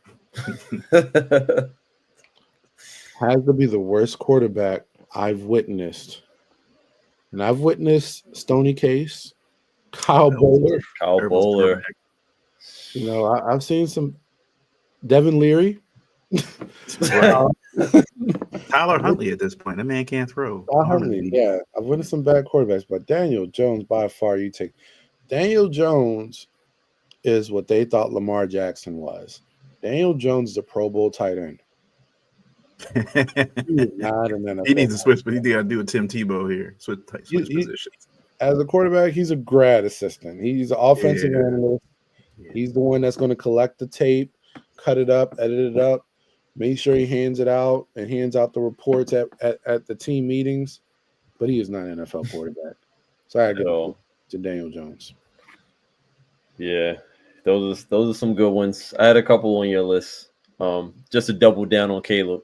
Has to be the worst quarterback I've witnessed. And I've witnessed Stoney Case, Kyle Bowler. You know, I've seen some Devin Leary. Tyler Huntley at this point. That man can't throw. Huntley, yeah. I've witnessed some bad quarterbacks, but Daniel Jones, by far, you take. Daniel Jones is what they thought Lamar Jackson was. Daniel Jones is a Pro Bowl tight end. He needs to switch, but he got to do a Tim Tebow here. Switch positions. As a quarterback, he's a grad assistant. He's an offensive analyst. Yeah. He's the one that's going to collect the tape, cut it up, edit it up, make sure he hands it out and hands out the reports at the team meetings. But he is not an NFL quarterback. So I go to Daniel Jones. Yeah, those are some good ones. I had a couple on your list. Just to double down on Caleb.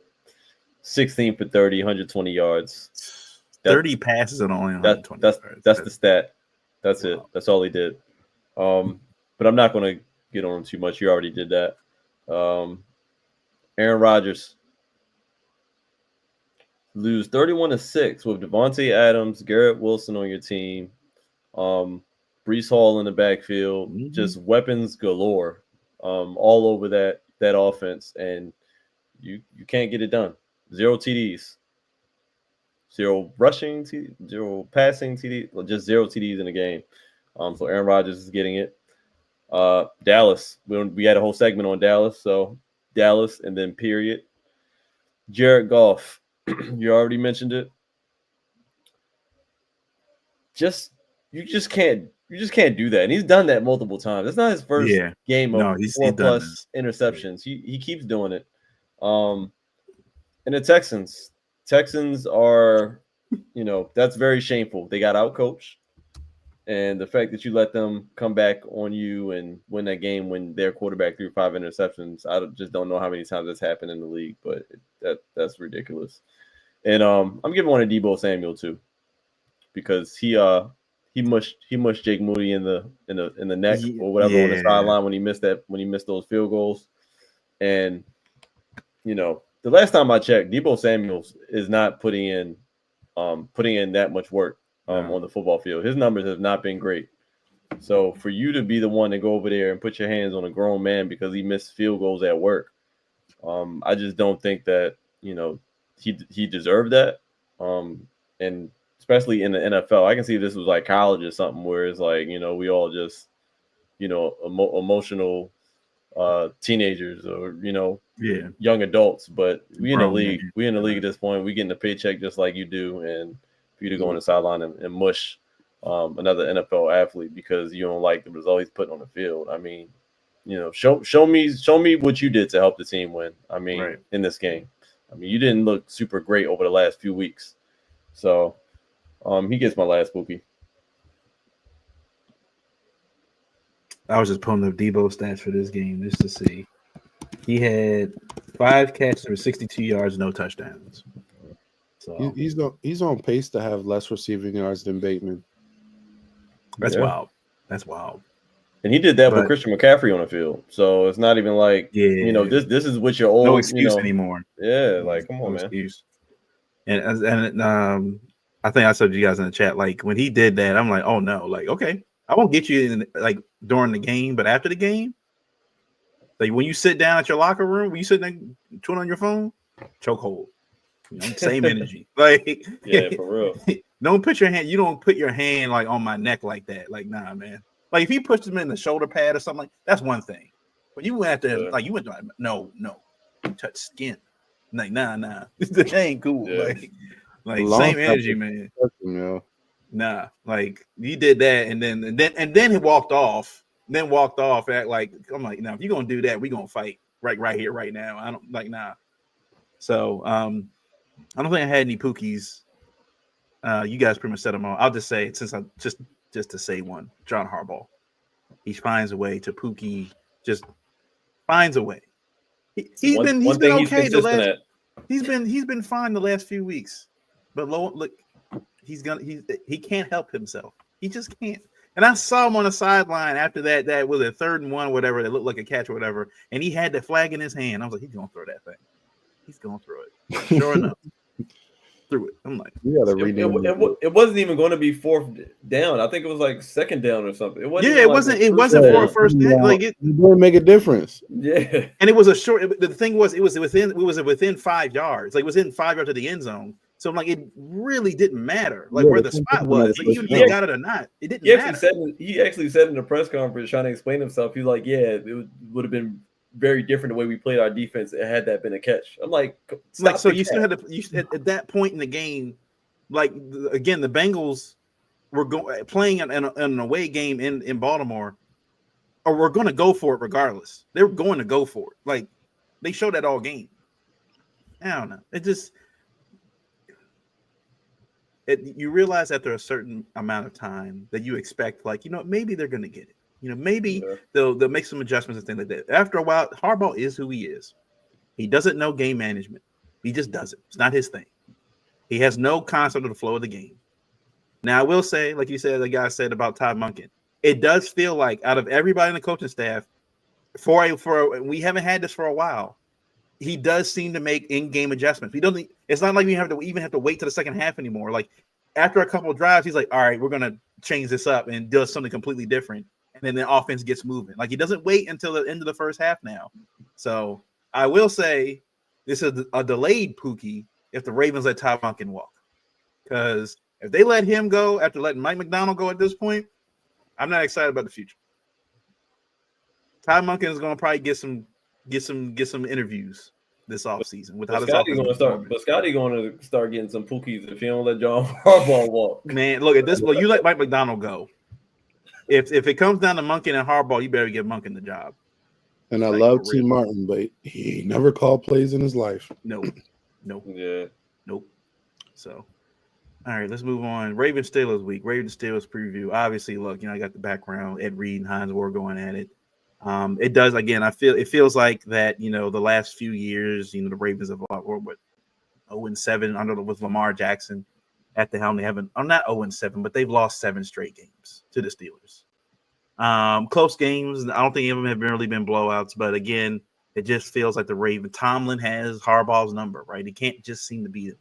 16 for 30, 120 yards. 30 passes and only 120 yards. That's the stat. That's it. That's all he did. But I'm not going to get on him too much. You already did that. Aaron Rodgers. Lose 31-6 with Devontae Adams, Garrett Wilson on your team. Breece Hall in the backfield. Mm-hmm. Just weapons galore all over that offense. And you can't get it done. 0 TDs, 0 rushing, 0 passing TD, just 0 TDs in the game. So Aaron Rodgers is getting it. Dallas, we had a whole segment on Dallas, so Dallas and then period. Jared Goff, you already mentioned it. You just can't do that, and he's done that multiple times. It's not his first game of 4+ interceptions. He keeps doing it. And the Texans are, that's very shameful. They got outcoached. And the fact that you let them come back on you and win that game when their quarterback threw 5 interceptions, I just don't know how many times that's happened in the league, but that's ridiculous. And I'm giving one to Deebo Samuel too, because he mushed Jake Moody in the neck or whatever on the sideline when he missed those field goals. And the last time I checked, Deebo Samuels is not putting in that much work on the football field. His numbers have not been great. So for you to be the one to go over there and put your hands on a grown man because he missed field goals at work, I just don't think that he deserved that. And especially in the NFL, I can see if this was like college or something where it's like we all just emotional teenagers or young adults, but we in the league. We in the league at this point. We getting a paycheck just like you do, and for you to go on the sideline and mush another NFL athlete because you don't like the result he's putting on the field. I mean, show me what you did to help the team win. I mean, in this game, I mean, you didn't look super great over the last few weeks, so he gets my last Pookie. I was just pulling up Debo stats for this game just to see. He had 5 catches for 62 yards, no touchdowns. So He's on pace to have less receiving yards than Bateman. that's Yeah. wild. That's wild. And he did that But- with Christian McCaffrey on the field. So it's not even like, Yeah. this is what your old, No excuse anymore. Yeah, like, come on, No man. excuse. And I think I said to you guys in the chat, like when he did that, I'm like, oh no, like okay, I won't get you in like during the game, but after the game, like when you sit down at your locker room, when you sit there chewing on your phone, chokehold. Same energy. Like Yeah, for real. don't put your hand. You don't put your hand like on my neck like that. Like nah, man. Like if he pushed him in the shoulder pad or something, like that's one thing. But you went after like you went to no, you touch skin. Like nah, that ain't cool. Yeah. Like Long same time energy, to- man. You Nah, like you did that, and then he walked off. Then walked off. Act like I'm like, now if you're gonna do that, we gonna fight right here, right now. I don't like nah. So I don't think I had any Pookies. You guys pretty much said them all. I'll just say since I just to say one, John Harbaugh. He finds a way to Pookie. Just finds a way. He's been okay the last. He's been fine the last few weeks, but look, he can't help himself. He just can't. And I saw him on the sideline after that was a 3rd and 1, whatever, that looked like a catch or whatever, and he had the flag in his hand. I was like, he's gonna throw that thing. He's gonna throw it. Sure enough, threw it. I'm like, it wasn't even going to be 4th down. I think it was like 2nd down or something. It wasn't for a first down. Like it didn't make a difference. Yeah, and it was a short. The thing was, it was within 5 yards. Like it was in 5 yards of the end zone. So I'm like, it really didn't matter, like where the spot was. Like even if he got it or not, it didn't matter. He actually said in the press conference trying to explain himself. He's like, yeah, it would have been very different the way we played our defense had that been a catch. I'm like, so you still had to at that point in the game, like again, the Bengals were playing in an away game in Baltimore, or we're going to go for it regardless. They were going to go for it. Like they showed that all game. I don't know. It just you realize after a certain amount of time that you expect, like, maybe they're going to get it. Maybe they'll make some adjustments and things like that. After a while, Harbaugh is who he is. He doesn't know game management. He just doesn't. It's not his thing. He has no concept of the flow of the game. Now, I will say, like you said, the guy said about Todd Monken, it does feel like out of everybody in the coaching staff, we haven't had this for a while, he does seem to make in-game adjustments. It's not like we have to wait to the second half anymore. Like after a couple of drives, he's like, all right, we're going to change this up and do something completely different. And then the offense gets moving. Like he doesn't wait until the end of the first half now. So I will say this is a delayed Pookie if the Ravens let Todd Monken walk. Because if they let him go after letting Mike McDonald go at this point, I'm not excited about the future. Todd Monken is going to probably get some interviews this offseason with how this offense is performing. But Scotty going to start getting some Pookies if you don't let John Harbaugh walk. Man, look at this. Well, you let Mike McDonald go. If it comes down to Monken and Harbaugh, you better give Monken the job. And I love T. Martin, but he never called plays in his life. Nope. Yeah. Nope. So, all right, let's move on. Ravens Steelers week. Ravens Steelers preview. Obviously, look, I got the background. Ed Reed and Hines Ward going at it. It does again. It feels like that. The last few years, the Ravens have lost 0-7 with Lamar Jackson at the helm. They haven't. I'm not 0-7, but they've lost 7 straight games to the Steelers. Close games. I don't think any of them have really been blowouts. But again, it just feels like the Ravens. Tomlin has Harbaugh's number, right? He can't just seem to beat him.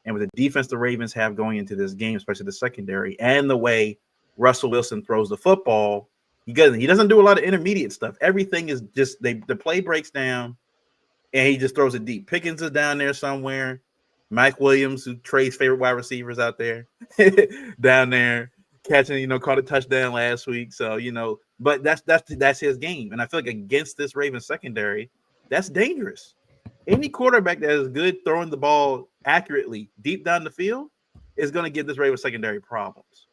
And with the defense the Ravens have going into this game, especially the secondary, and the way Russell Wilson throws the football. He doesn't do a lot of intermediate stuff. Everything is just the play breaks down, and he just throws it deep. Pickens is down there somewhere. Mike Williams, who Trey's favorite wide receivers out there, down there catching. Caught a touchdown last week. So but that's his game, and I feel like against this Ravens secondary, that's dangerous. Any quarterback that is good throwing the ball accurately deep down the field is going to give this Ravens secondary problems.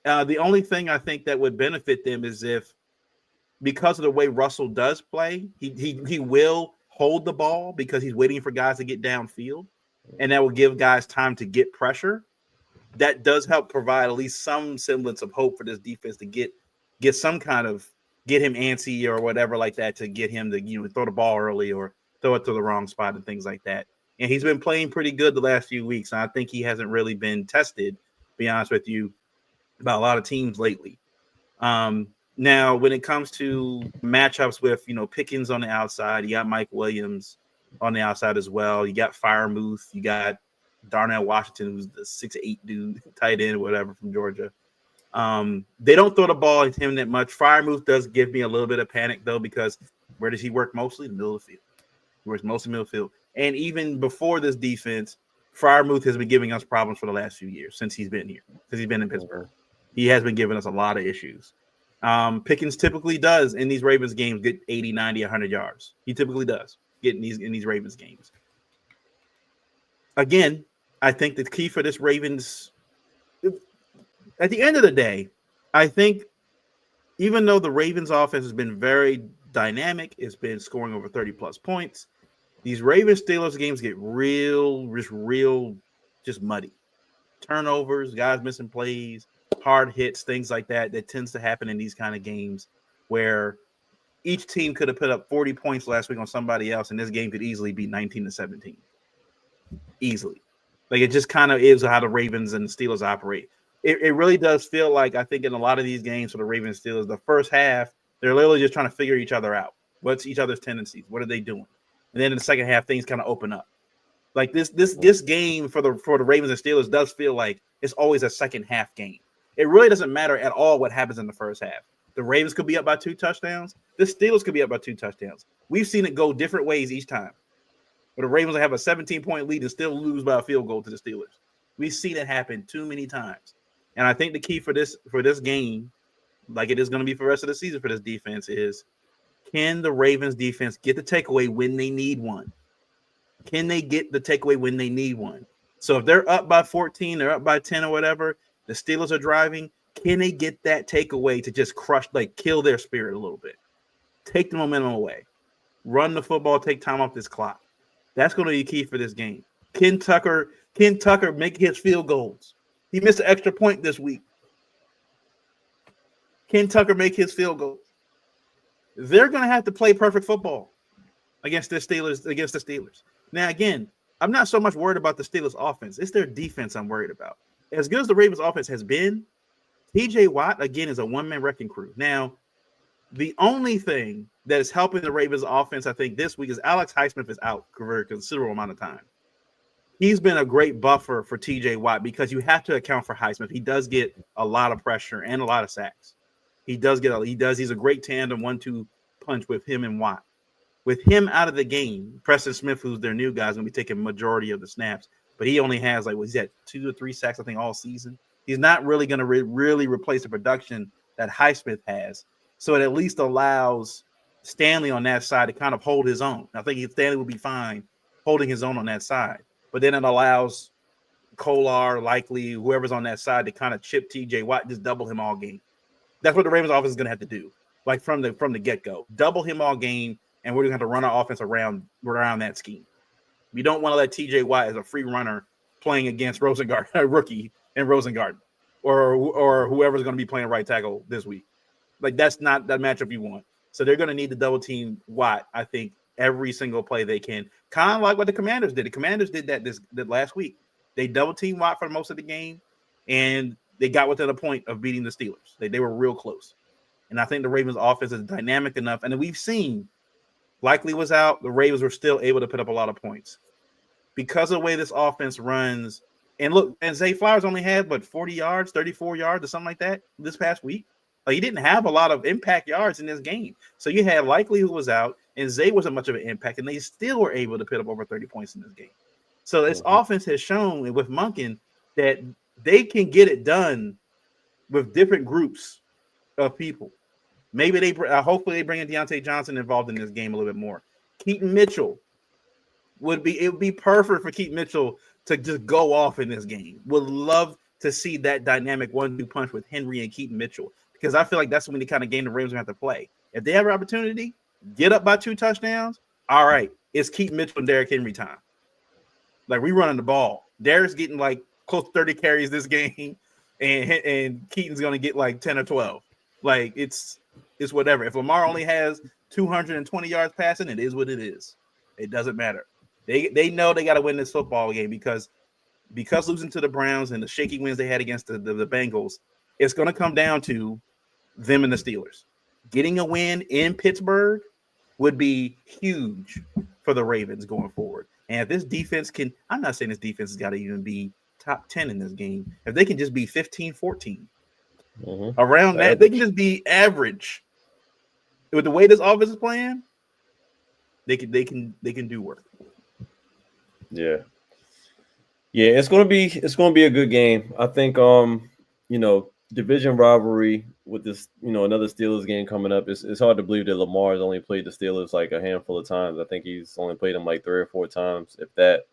The only thing I think that would benefit them is if, because of the way Russell does play, he will hold the ball because he's waiting for guys to get downfield, and that will give guys time to get pressure. That does help provide at least some semblance of hope for this defense to get get him antsy or whatever like that to get him to throw the ball early or throw it to the wrong spot and things like that. And he's been playing pretty good the last few weeks. And I think he hasn't really been tested, to be honest with you, by a lot of teams lately. Now, when it comes to matchups with, Pickens on the outside, you got Mike Williams on the outside as well. You got Freiermuth. You got Darnell Washington, who's the 6'8" dude, tight end, whatever, from Georgia. They don't throw the ball at him that much. Freiermuth does give me a little bit of panic, though, because where does he work mostly? The middle of the field. He works mostly middle of the field. And even before this defense, Freiermuth has been giving us problems for the last few years since he's been here, since he's been in Pittsburgh. He has been giving us a lot of issues. Pickens typically does in these Ravens games get 80, 90, 100 yards. He typically does get in these Ravens games. Again, I think the key for this Ravens, at the end of the day, I think even though the Ravens offense has been very dynamic, it's been scoring over 30-plus points, these Ravens-Steelers games get real muddy. Turnovers, guys missing plays, hard hits, things like that tends to happen in these kind of games where each team could have put up 40 points last week on somebody else, and this game could easily be 19-17. Easily. Like, it just kind of is how the Ravens and the Steelers operate. It really does feel like, I think in a lot of these games for the Ravens and Steelers, the first half, they're literally just trying to figure each other out. What's each other's tendencies? What are they doing? And then in the second half, things kind of open up. Like this game for the Ravens and Steelers does feel like it's always a second half game. It really doesn't matter at all what happens in the first half. The Ravens could be up by 2 touchdowns. The Steelers could be up by 2 touchdowns. We've seen it go different ways each time. Where the Ravens will have a 17-point lead and still lose by a field goal to the Steelers. We've seen it happen too many times. And I think the key for this game, like it is going to be for the rest of the season for this defense, is can the Ravens defense get the takeaway when they need one? Can they get the takeaway when they need one? So if they're up by 14, they're up by 10 or whatever, the Steelers are driving, can they get that takeaway to just crush, like kill their spirit a little bit? Take the momentum away. Run the football, take time off this clock. That's going to be key for this game. Can Tucker make his field goals? He missed an extra point this week. Can Tucker make his field goals? They're going to have to play perfect football against the Steelers. Now, again, I'm not so much worried about the Steelers' offense. It's their defense I'm worried about. As good as the Ravens' offense has been, TJ Watt, again, is a one-man wrecking crew. Now, the only thing that is helping the Ravens' offense, I think, this week is Alex Highsmith is out for a considerable amount of time. He's been a great buffer for TJ Watt because you have to account for Highsmith. He does get a lot of pressure and a lot of sacks. He's a great tandem 1-2 punch with him and Watt. With him out of the game, Preston Smith, who's their new guy, is going to be taking majority of the snaps, but he only has he's had 2 or 3 sacks, I think, all season. He's not really going to really replace the production that Highsmith has. So it at least allows Stanley on that side to kind of hold his own. I think Stanley will be fine holding his own on that side. But then it allows Kolar, likely whoever's on that side, to kind of chip TJ Watt, just double him all game. That's what the Ravens offense is going to have to do, like from the get-go. Double him all game, and we're going to have to run our offense around that scheme. We don't want to let TJ Watt as a free runner playing against Rosengarten, a rookie, and Rosengarten, or whoever's going to be playing right tackle this week. Like, that's not that matchup you want. So they're going to need to double team Watt, I think, every single play they can. Kind of like what the Commanders did. The Commanders did that last week. They double team Watt for most of the game, and they got within a point of beating the Steelers. They were real close. And I think the Ravens offense is dynamic enough. And we've seen Likely was out. The Ravens were still able to put up a lot of points. Because of the way this offense runs, and look, and Zay Flowers only had, 40 yards, 34 yards or something like that this past week. Like, he didn't have a lot of impact yards in this game. So you had Likely, who was out, and Zay wasn't much of an impact, and they still were able to put up over 30 points in this game. So this offense has shown with Monken that they can get it done with different groups of people. Maybe hopefully they bring in Deontay Johnson involved in this game a little bit more. Keaton Mitchell would be perfect for Keaton Mitchell to just go off in this game. Would love to see that dynamic 1-2 punch with Henry and Keaton Mitchell, because I feel like that's when the kind of game the Ravens are going to have to play. If they have an opportunity, get up by 2 touchdowns, all right, it's Keaton Mitchell and Derrick Henry time. Like, we running the ball. Derrick's getting like close to 30 carries this game, and Keaton's going to get like 10 or 12. Like it's whatever. If Lamar only has 220 yards passing, it is what it is. It doesn't matter. They know they got to win this football game because losing to the Browns and the shaky wins they had against the Bengals, it's going to come down to them and the Steelers. Getting a win in Pittsburgh would be huge for the Ravens going forward. And if this defense can, I'm not saying this defense has got to even be top 10 in this game. If they can just be 15-14 around that, they can just be average. With the way this offense is playing, they can do work. Yeah. Yeah, it's gonna be a good game. I think division rivalry with this, another Steelers game coming up. It's hard to believe that Lamar has only played the Steelers like a handful of times. I think he's only played them like 3 or 4 times, if that.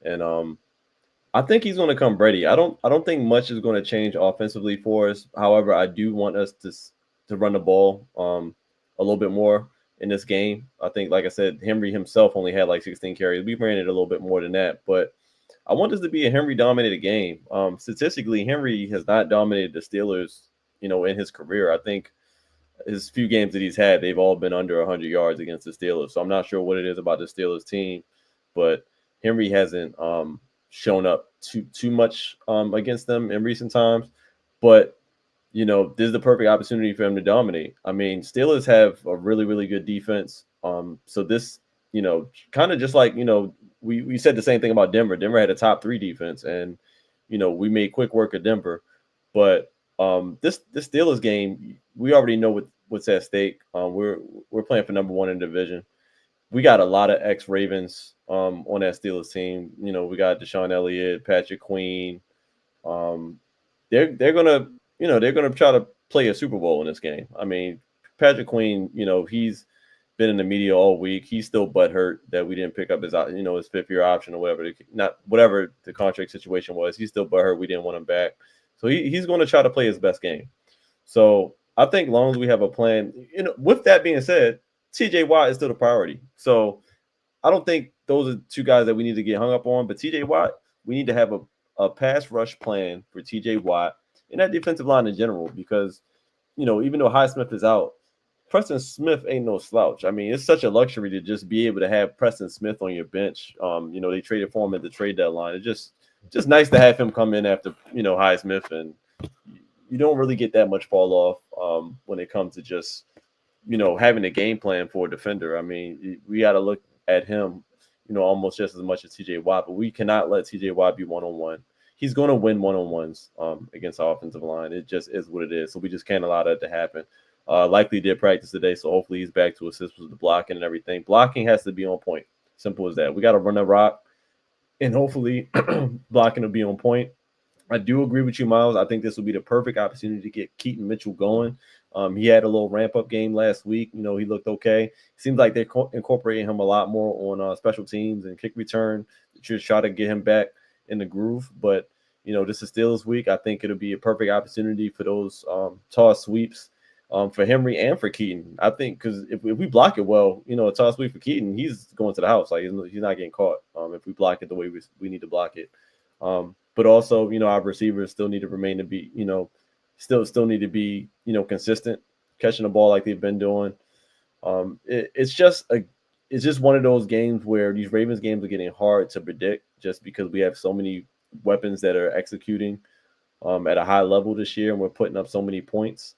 And I think he's gonna come ready. I don't think much is gonna change offensively for us. However, I do want us to run the ball a little bit more in this game. I think, like I said, Henry himself only had like 16 carries. We ran it a little bit more than that, but I want this to be a Henry-dominated game. Statistically, Henry has not dominated the Steelers, in his career. I think his few games that he's had, they've all been under 100 yards against the Steelers. So I'm not sure what it is about the Steelers team, but Henry hasn't shown up too much against them in recent times. But, this is the perfect opportunity for him to dominate. I mean, Steelers have a really, really good defense. So this, kind of just like, we said the same thing about Denver. Denver had a top 3 defense, and we made quick work of Denver. But this Steelers game, we already know what's at stake. We're playing for number 1 in the division. We got a lot of ex-Ravens on that Steelers team. We got Deshaun Elliott, Patrick Queen. They're gonna try to play a Super Bowl in this game. I mean, Patrick Queen, he's been in the media all week. He's still butthurt that we didn't pick up his 5th-year option or whatever the contract situation was. He's still butthurt we didn't want him back. So he's going to try to play his best game. So I think as long as we have a plan, with that being said, TJ Watt is still the priority. So I don't think those are 2 guys that we need to get hung up on. But TJ Watt, we need to have a pass rush plan for TJ Watt and that defensive line in general, because even though Highsmith is out, Preston Smith ain't no slouch. I mean, it's such a luxury to just be able to have Preston Smith on your bench. They traded for him at the trade deadline. It's just nice to have him come in after, Highsmith, and you don't really get that much fall off when it comes to just, having a game plan for a defender. I mean, we got to look at him, almost just as much as TJ Watt, but we cannot let TJ Watt be one-on-one. He's going to win one-on-ones against our offensive line. It just is what it is. So we just can't allow that to happen. Likely did practice today, so hopefully he's back to assist with the blocking and everything. Blocking has to be on point. Simple as that. We got to run the rock, and hopefully blocking will be on point. I do agree with you, Miles. I think this will be the perfect opportunity to get Keaton Mitchell going. He had a little ramp-up game last week. He looked okay. It seems like they're incorporating him a lot more on special teams and kick return to try to get him back in the groove. But, this is Steelers week. I think it'll be a perfect opportunity for those toss sweeps for Henry and for Keaton. I think because if we block it well, a toss sweep for Keaton, he's going to the house. Like, he's not getting caught if we block it the way we need to block it. But also, our receivers still need to remain to be, still need to be, consistent, catching the ball like they've been doing. It's just one of those games where these Ravens games are getting hard to predict just because we have so many weapons that are executing at a high level this year, and we're putting up so many points.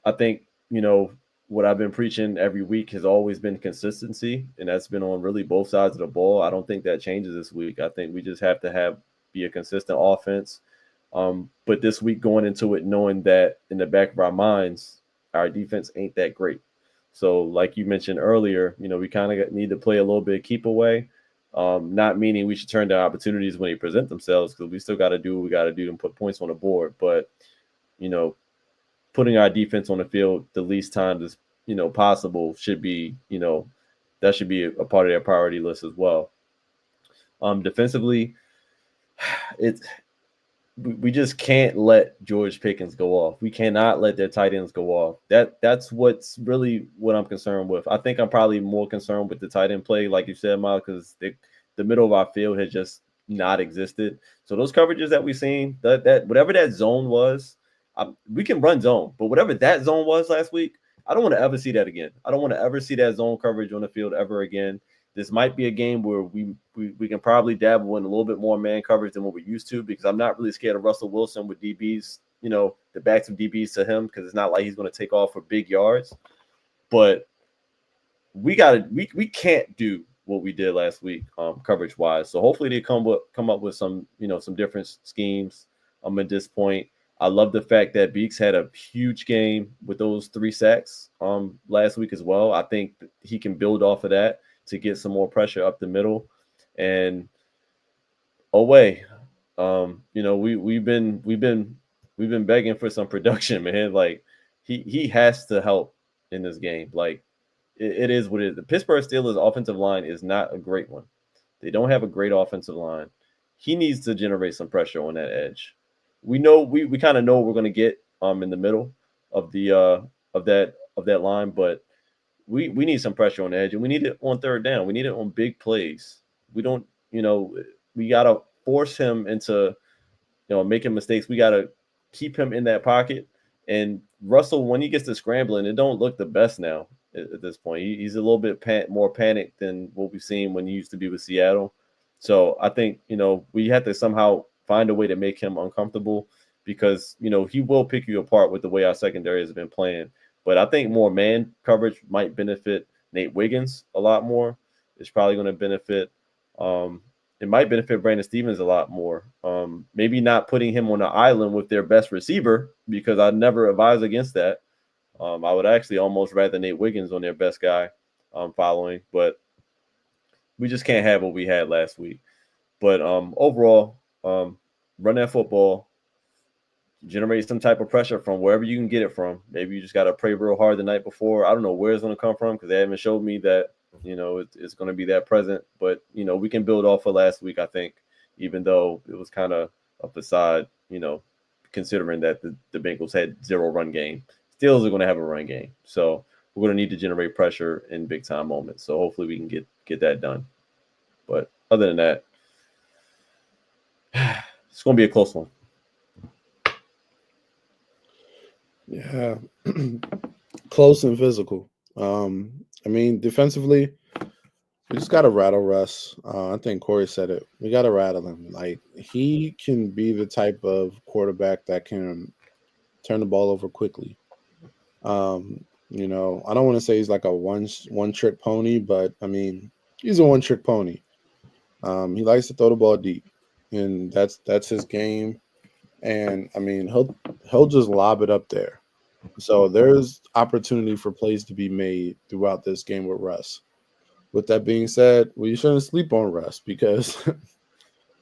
I think, what I've been preaching every week has always been consistency, and that's been on really both sides of the ball. I don't think that changes this week. I think we just have to be a consistent offense. But this week going into it, knowing that in the back of our minds, our defense ain't that great. So like you mentioned earlier, we kind of need to play a little bit of keep away, not meaning we should turn down opportunities when they present themselves, because we still got to do what we got to do and put points on the board. But, putting our defense on the field the least times as, possible should be, that should be a part of their priority list as well. Defensively, we just can't let George Pickens go off. We cannot let their tight ends go off. That's what's really what I'm concerned with. I think I'm probably more concerned with the tight end play, like you said, Miles, because the middle of our field has just not existed. So those coverages that we've seen, that whatever that zone was, we can run zone, but whatever that zone was last week, I don't want to ever see that again. I don't want to ever see that zone coverage on the field ever again. This might be a game where we can probably dabble in a little bit more man coverage than what we used to, because I'm not really scared of Russell Wilson with DBs, the backs of DBs to him, because it's not like he's going to take off for big yards. But we can't do what we did last week coverage wise. So hopefully they come up with some some different schemes. At this point, I love the fact that Beeks had a huge game with those 3 sacks last week as well. I think he can build off of that to get some more pressure up the middle. And Oweh, we've been begging for some production, man. Like he has to help in this game. Like it is what it is. The Pittsburgh Steelers offensive line is not a great one. They don't have a great offensive line. He needs to generate some pressure on that edge. We know we kind of know what we're going to get in the middle of the of that line, but we need some pressure on the edge, and we need it on third down. We need it on big plays. We don't, we got to force him into making mistakes. We got to keep him in that pocket. And Russell, when he gets to scrambling, it don't look the best now at this point. He's a little bit more panicked than what we've seen when he used to be with Seattle. So I think, we have to somehow find a way to make him uncomfortable, because, he will pick you apart with the way our secondary has been playing. But I think more man coverage might benefit Nate Wiggins a lot more. It's probably going to benefit it might benefit Brandon Stevens a lot more. Maybe not putting him on an island with their best receiver, because I never advise against that. I would actually almost rather Nate Wiggins on their best guy following, but we just can't have what we had last week. But overall, run that football, generate some type of pressure from wherever you can get it from. Maybe you just got to pray real hard the night before. I don't know where it's going to come from, because they haven't showed me that, it's going to be that present. But, we can build off of last week, I think, even though it was kind of a facade, considering that the Bengals had 0 run game. Steelers are going to have a run game. So we're going to need to generate pressure in big-time moments. So hopefully we can get that done. But other than that, it's going to be a close one. Yeah, close and physical. Defensively, we just got to rattle Russ. I think Corey said it. We got to rattle him. Like, he can be the type of quarterback that can turn the ball over quickly. I don't want to say he's like a one-trick pony, but, he's a one-trick pony. He likes to throw the ball deep, and that's his game. And, he'll just lob it up there. So there's opportunity for plays to be made throughout this game with Russ. With that being said, you shouldn't sleep on Russ, because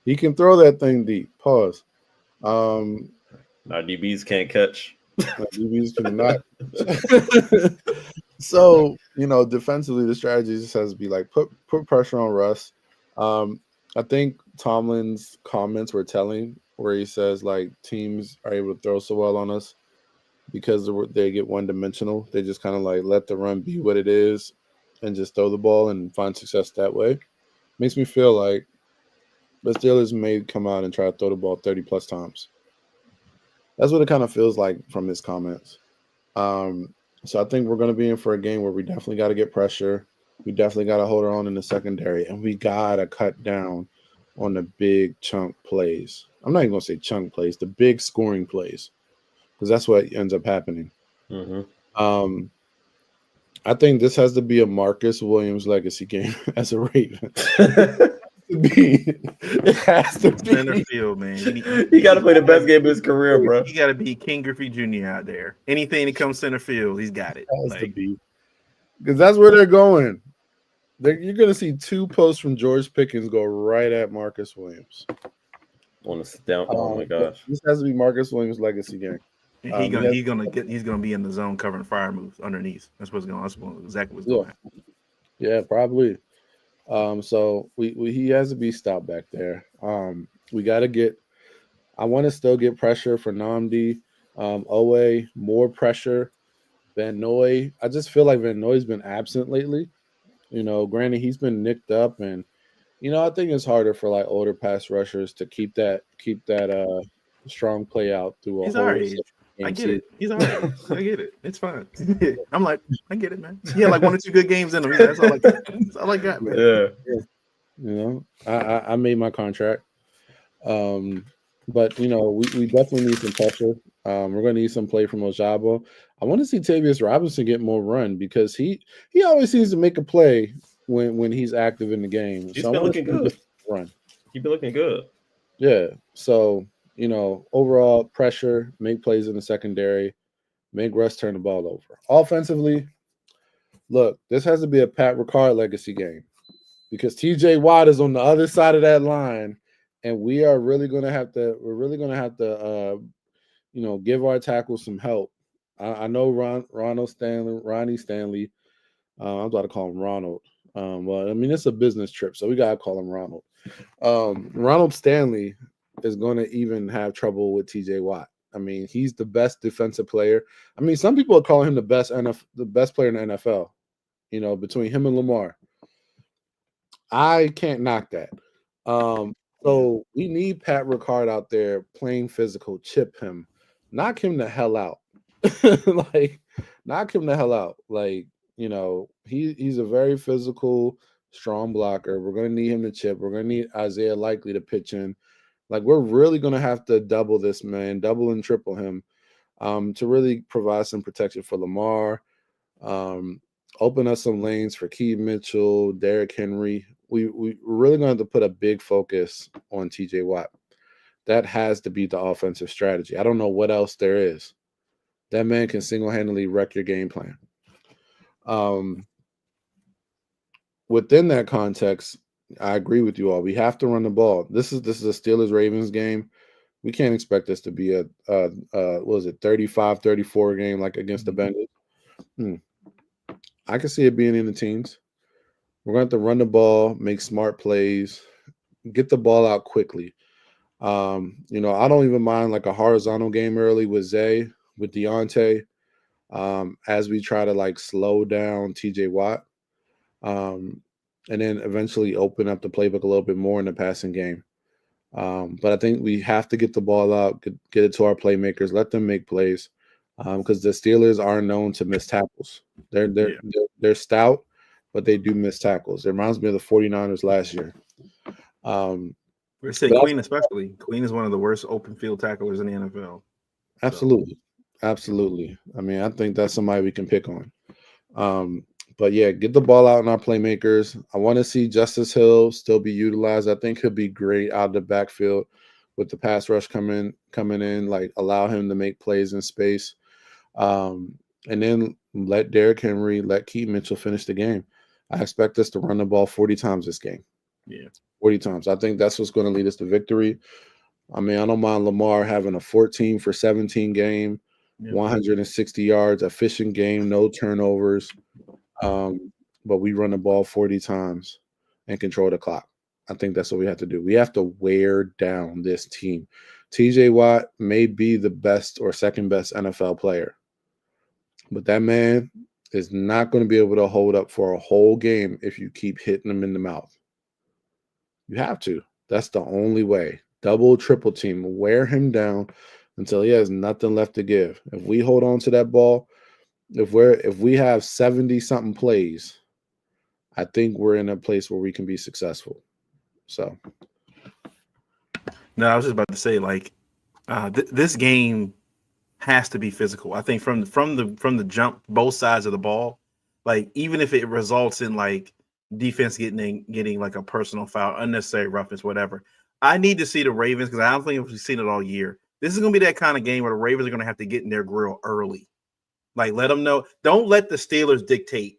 he can throw that thing deep. Pause. Our DBs can't catch. DBs cannot. So, defensively, the strategy just has to be like put pressure on Russ. I think Tomlin's comments were telling, where he says, like, teams are able to throw so well on us because they get one-dimensional. They just kind of like let the run be what it is and just throw the ball and find success that way. Makes me feel like the Steelers may come out and try to throw the ball 30-plus times. That's what it kind of feels like from his comments. So I think we're going to be in for a game where we definitely got to get pressure. We definitely got to hold on in the secondary, and we got to cut down on the big chunk plays. I'm not even going to say chunk plays, the big scoring plays, because that's what ends up happening. Mm-hmm. I think this has to be a Marcus Williams legacy game as a Raven. It has to be. Center field, man. He got to play the best game of his career, bro. He got to be King Griffey Jr. out there. Anything that comes center field, he's got it. It has to be. Because that's where they're going. You're going to see 2 posts from George Pickens go right at Marcus Williams. Want to sit down? Oh my gosh! This has to be Marcus Williams' legacy game. He's gonna be in the zone covering fire moves underneath. That's exactly what's going to happen. Yeah, probably. So he has to be stopped back there. We got to get. I want to still get pressure for Nnamdi, Oweh, more pressure. Van Noy. I just feel like Van Noy's been absent lately. Granted, he's been nicked up, and I think it's harder for like older pass rushers to keep that strong play out through a He's whole our age. I get it. He's all right. I get it. It's fine. I'm like, I get it, man. He had like 1 or 2 good games in him. That's all I got. That's all I got, man. Yeah. You know, I made my contract. But you know, we definitely need some pressure. We're going to need some play from Ojabo. I want to see Tavius Robinson get more run because he always seems to make a play when he's active in the game. He's been looking good. Run. He's been looking good. Yeah. So you know, overall pressure, make plays in the secondary, make Russ turn the ball over. Offensively, look, this has to be a Pat Ricard legacy game because TJ Watt is on the other side of that line. And we're really gonna have to, you know, give our tackles some help. I know Ronnie Stanley. I'm about to call him Ronald. Well, I mean it's a business trip, so we gotta call him Ronald. Ronald Stanley is gonna even have trouble with TJ Watt. I mean, he's the best defensive player. I mean, some people are calling him the best player in the NFL. You know, between him and Lamar, I can't knock that. So we need Pat Ricard out there playing physical, chip him, knock him the hell out. Like, knock him the hell out. Like, you know, he's a very physical, strong blocker. We're going to need him to chip. We're going to need Isaiah Likely to pitch in. Like, we're really going to have to double this man, double and triple him to really provide some protection for Lamar, open up some lanes for Keith Mitchell, Derrick Henry. We're really going to have to put a big focus on TJ Watt. That has to be the offensive strategy. I don't know what else there is. That man can single-handedly wreck your game plan. Within that context, I agree with you all. We have to run the ball. This is a Steelers-Ravens game. We can't expect this to be a 35-34 game like against the Bengals. I can see it being in the teens. We're going to have to run the ball, make smart plays, get the ball out quickly. You know, I don't even mind like a horizontal game early with Zay, with Deontay, as we try to like slow down TJ Watt, and then eventually open up the playbook a little bit more in the passing game. But I think we have to get the ball out, get it to our playmakers, let them make plays, because the Steelers are known to miss tackles. They're stout, but they do miss tackles. It reminds me of the 49ers last year. We say Queen especially. Queen is one of the worst open field tacklers in the NFL. Absolutely. Absolutely. I mean, I think that's somebody we can pick on. But yeah, get the ball out in our playmakers. I want to see Justice Hill still be utilized. I think he'll be great out of the backfield with the pass rush coming in, like allow him to make plays in space. And then let Derrick Henry, let Keith Mitchell finish the game. I expect us to run the ball 40 times this game. Yeah. 40 times. I think that's what's going to lead us to victory. I mean, I don't mind Lamar having a 14 for 17 game, 160 yards, efficient game, no turnovers. But we run the ball 40 times and control the clock. I think that's what we have to do. We have to wear down this team. TJ Watt may be the best or second best NFL player, but that man is not going to be able to hold up for a whole game if you keep hitting him in the mouth. You have to. That's the only way. Double, triple team. Wear him down until he has nothing left to give. If we hold on to that ball, if we have 70-something plays, I think we're in a place where we can be successful. So. No, I was just about to say, like, this game has to be physical. I think from the jump, both sides of the ball, like even if it results in like defense getting like a personal foul, unnecessary roughness, whatever. I need to see the Ravens because I don't think we've seen it all year. This is going to be that kind of game where the Ravens are going to have to get in their grill early. Like, let them know. Don't let the Steelers dictate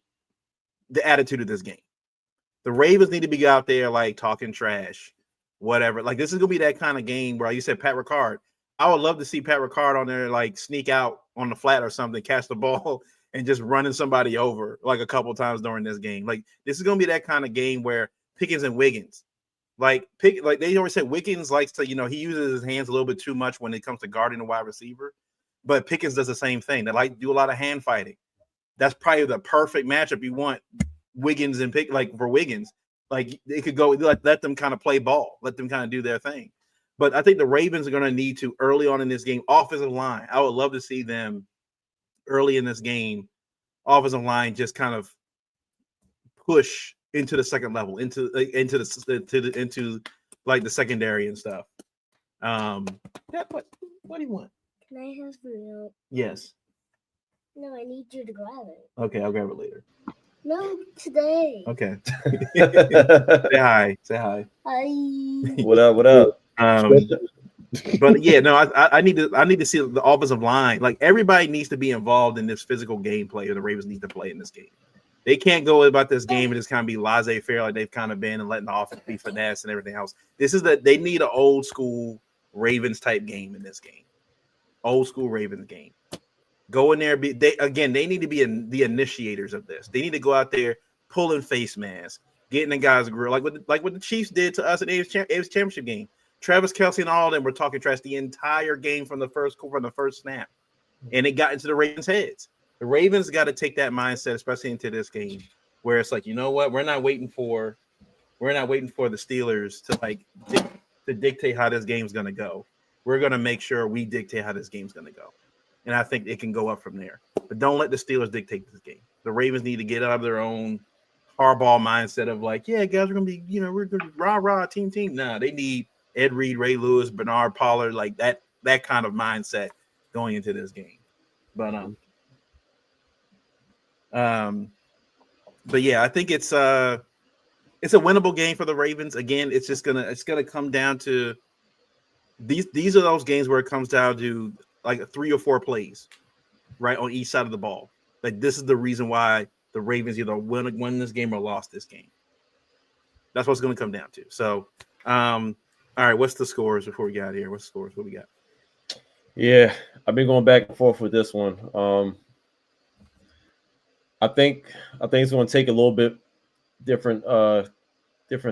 the attitude of this game. The Ravens need to be out there like talking trash, whatever. Like, this is going to be that kind of game where, like you said, Pat Ricard. I would love to see Pat Ricard on there, like sneak out on the flat or something, catch the ball, and just running somebody over like a couple times during this game. Like, this is going to be that kind of game where Pickens and Wiggins, like they always say, Wiggins likes to, you know, he uses his hands a little bit too much when it comes to guarding a wide receiver, but Pickens does the same thing. They like to do a lot of hand fighting. That's probably the perfect matchup you want Wiggins and for Wiggins. Like, they could go, let them kind of play ball, let them kind of do their thing. But I think the Ravens are going to need to early on in this game, offensive line. I would love to see them early in this game, offensive line just kind of push into the second level, into like the secondary and stuff. What do you want? Can I have milk? Yes. No, I need you to grab it. Okay, I'll grab it later. No, today. Okay. Say hi. Say hi. Hi. What up? What up? But yeah, no, I need to see the offensive line. Like everybody needs to be involved in this physical gameplay, or the Ravens need to play in this game. They can't go about this game and just kind of be laissez-faire like they've kind of been and letting the offense be finesse and everything else. They need an old school Ravens type game in this game. Old school Ravens game. Go in there. They need to be the initiators of this. They need to go out there pulling face masks, getting the guys grill like what the Chiefs did to us at AFC Championship game. Travis Kelce and all of them were talking trash the entire game from the first snap, and it got into the Ravens' heads. The Ravens got to take that mindset, especially into this game, where it's like, you know what, we're not waiting for the Steelers to dictate how this game's going to go. We're going to make sure we dictate how this game's going to go, and I think it can go up from there. But don't let the Steelers dictate this game. The Ravens need to get out of their own hardball mindset of like, yeah, guys, we're going to be, we're going to be rah team. Nah, they need Ed Reed, Ray Lewis, Bernard Pollard, like that kind of mindset going into this game. But yeah, I think it's a winnable game for the Ravens. Again, it's gonna come down to these are those games where it comes down to like 3 or 4 plays, right, on each side of the ball. Like this is the reason why the Ravens either win this game or lost this game. That's what's going to come down to. So, all right, what's the scores before we get out of here? What's the scores? What we got? Yeah, I've been going back and forth with this one. I think it's going to take a little bit different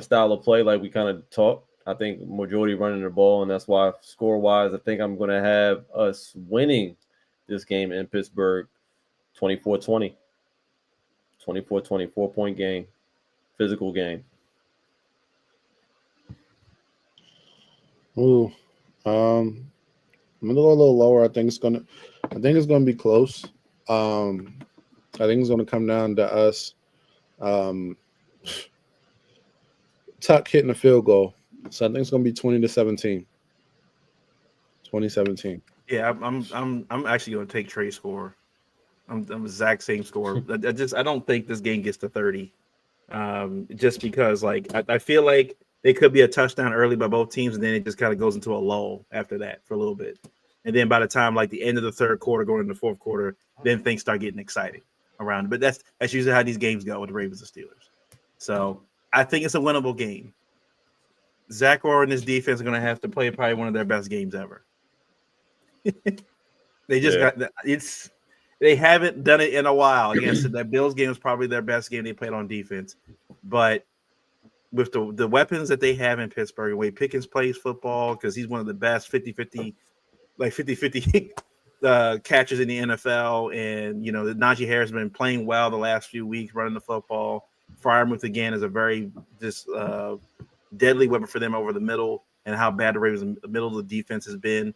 style of play, like we kind of talked. I think majority running the ball, and that's why score-wise, I think I'm going to have us winning this game in Pittsburgh 24-20. 24-20, 4-point game, physical game. Ooh, I'm gonna go a little lower. I think it's gonna be close. I think it's gonna come down to us. Tuck hitting a field goal. So I think it's gonna be 20-17. 2017. Yeah, I'm actually gonna take Trey's score. I'm exact same score. I don't think this game gets to 30. Just because like I feel like they could be a touchdown early by both teams, and then it just kind of goes into a lull after that for a little bit. And then by the time like the end of the third quarter, going into the fourth quarter, then things start getting exciting around it. But that's usually how these games go with the Ravens and Steelers. So I think it's a winnable game. Zach Orr and his defense are going to have to play probably one of their best games ever. They haven't done it in a while. Against that Bills game was probably their best game they played on defense. But with the weapons that they have in Pittsburgh, the way Pickens plays football, because he's one of the best 50-50 catches in the NFL. And, Najee Harris has been playing well the last few weeks, running the football. Freiermuth, again, is a very deadly weapon for them over the middle, and how bad the Ravens, the middle of the defense has been.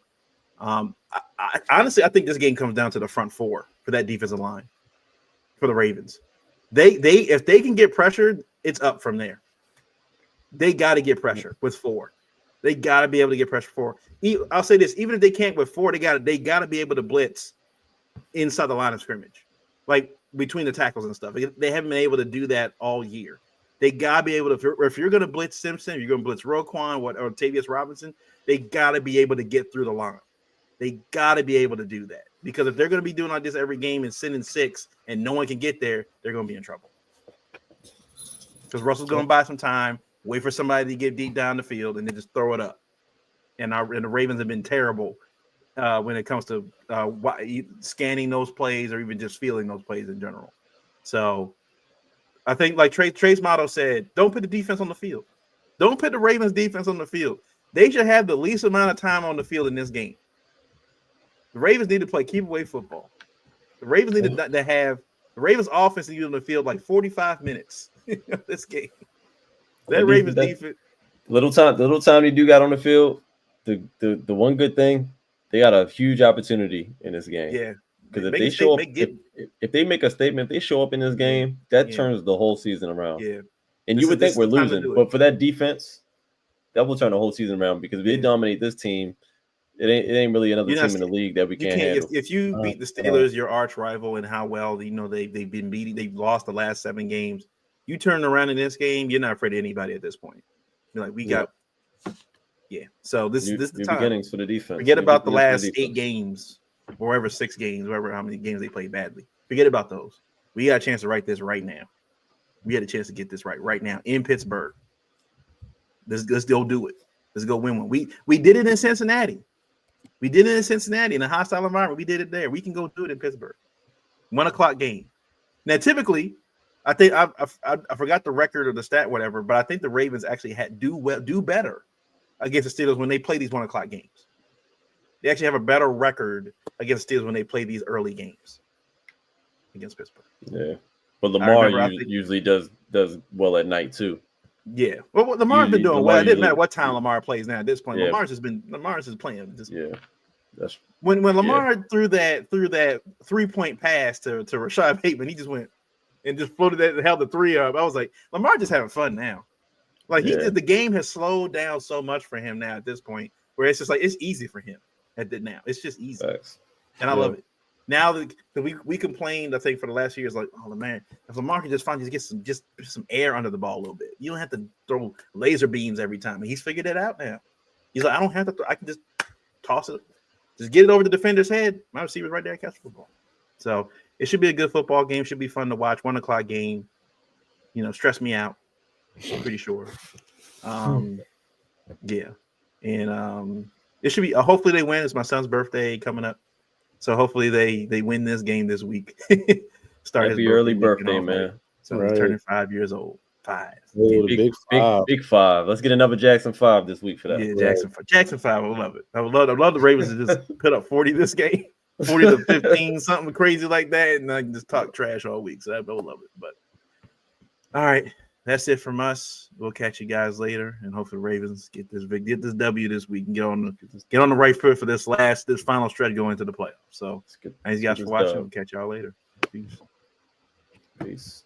Honestly, I think this game comes down to the front four for that defensive line for the Ravens. If they can get pressured, it's up from there. They got to get pressure with 4. They got to be able to get pressure 4. I'll say this: even if they can't with 4, they got to be able to blitz inside the line of scrimmage, like between the tackles and stuff. They haven't been able to do that all year. They got to be able to. If you're going to blitz Simpson, you're going to blitz Roquan or Tavius Robinson. They got to be able to get through the line. They got to be able to do that, because if they're going to be doing like this every game and sending 6 and no one can get there, they're going to be in trouble. Because Russell's going to buy some time, wait for somebody to get deep down the field, and then just throw it up. And the Ravens have been terrible when it comes to scanning those plays or even just feeling those plays in general. So I think, like Trace Motto said, don't put the defense on the field. Don't put the Ravens defense on the field. They should have the least amount of time on the field in this game. The Ravens need to play keep away football. The Ravens need to have the Ravens offense to use on the field like 45 minutes this game. That Ravens defense. Little time they do got on the field. the one good thing, they got a huge opportunity in this game. Yeah. Because if Make they a show up, statement, if they make a statement, if they show up in this game, that Yeah. turns the whole season around. Yeah. And This you is- would this think we're is the time to losing, do it. but for that defense, that will turn the whole season around. Because if they Yeah. dominate this team, it ain't really another You're not- team in the league that we You can't can't handle. if you beat the Steelers, your arch rival, and how well they've been beating, they've lost the last 7 games. You turn around in this game, you're not afraid of anybody at this point. You're like, we got, yeah. So this is the New time. beginnings for the defense. Forget New about the beginnings for last 8 defense. games, or whatever 6 games, whatever how many games they played badly. Forget about those. We got a chance to write this right now. We had a chance to get this right now in Pittsburgh. Let's go do it. Let's go win one. We did it in Cincinnati. We did it in Cincinnati in a hostile environment. We did it there. We can go do it in Pittsburgh. 1 o'clock game. Now, typically, I think I forgot the record or the stat, whatever, but I think the Ravens actually do better against the Steelers when they play these 1 o'clock games. They actually have a better record against Steelers when they play these early games against Pittsburgh. Yeah, but Lamar think- usually does well at night too. Yeah, well, Lamar's been doing Lamar well. It didn't usually- matter what time Lamar plays now. At this point, Yeah. Lamar's is playing. Yeah, that's When Lamar threw that 3-point pass to Rashad Bateman, he just went and just floated that and held the 3 up. I was like, Lamar just having fun now. Like the game has slowed down so much for him now at this point, where it's just like it's easy for him now. It's just easy, facts. and I love it. Now that we complained, I think for the last few years, like, oh man, if Lamar can just get some air under the ball a little bit, you don't have to throw laser beams every time. And he's figured it out now. He's like, I don't have to. I can just toss it, just get it over the defender's head. My receiver's right there, catch the football. So it should be a good football game. Should be fun to watch. 1 o'clock game. Stress me out. I'm pretty sure. Yeah, and it should be. Hopefully they win. It's my son's birthday coming up. So hopefully they win this game this week. Start Happy his early weekend birthday, off, man. right? So he's turning 5 years old. 5. Oh, the big 5. Big 5. Let's get another Jackson 5 this week for that. Yeah, Jackson 5. I love it. I would love the Ravens to just put up 40 this game, 40 to 15, something crazy like that, and I can just talk trash all week. So I would love it. But all right, that's it from us. We'll catch you guys later, and hopefully the Ravens get this W this week and get on the right foot for this final stretch going into the playoffs. So thanks guys for watching. We'll catch y'all later. Peace.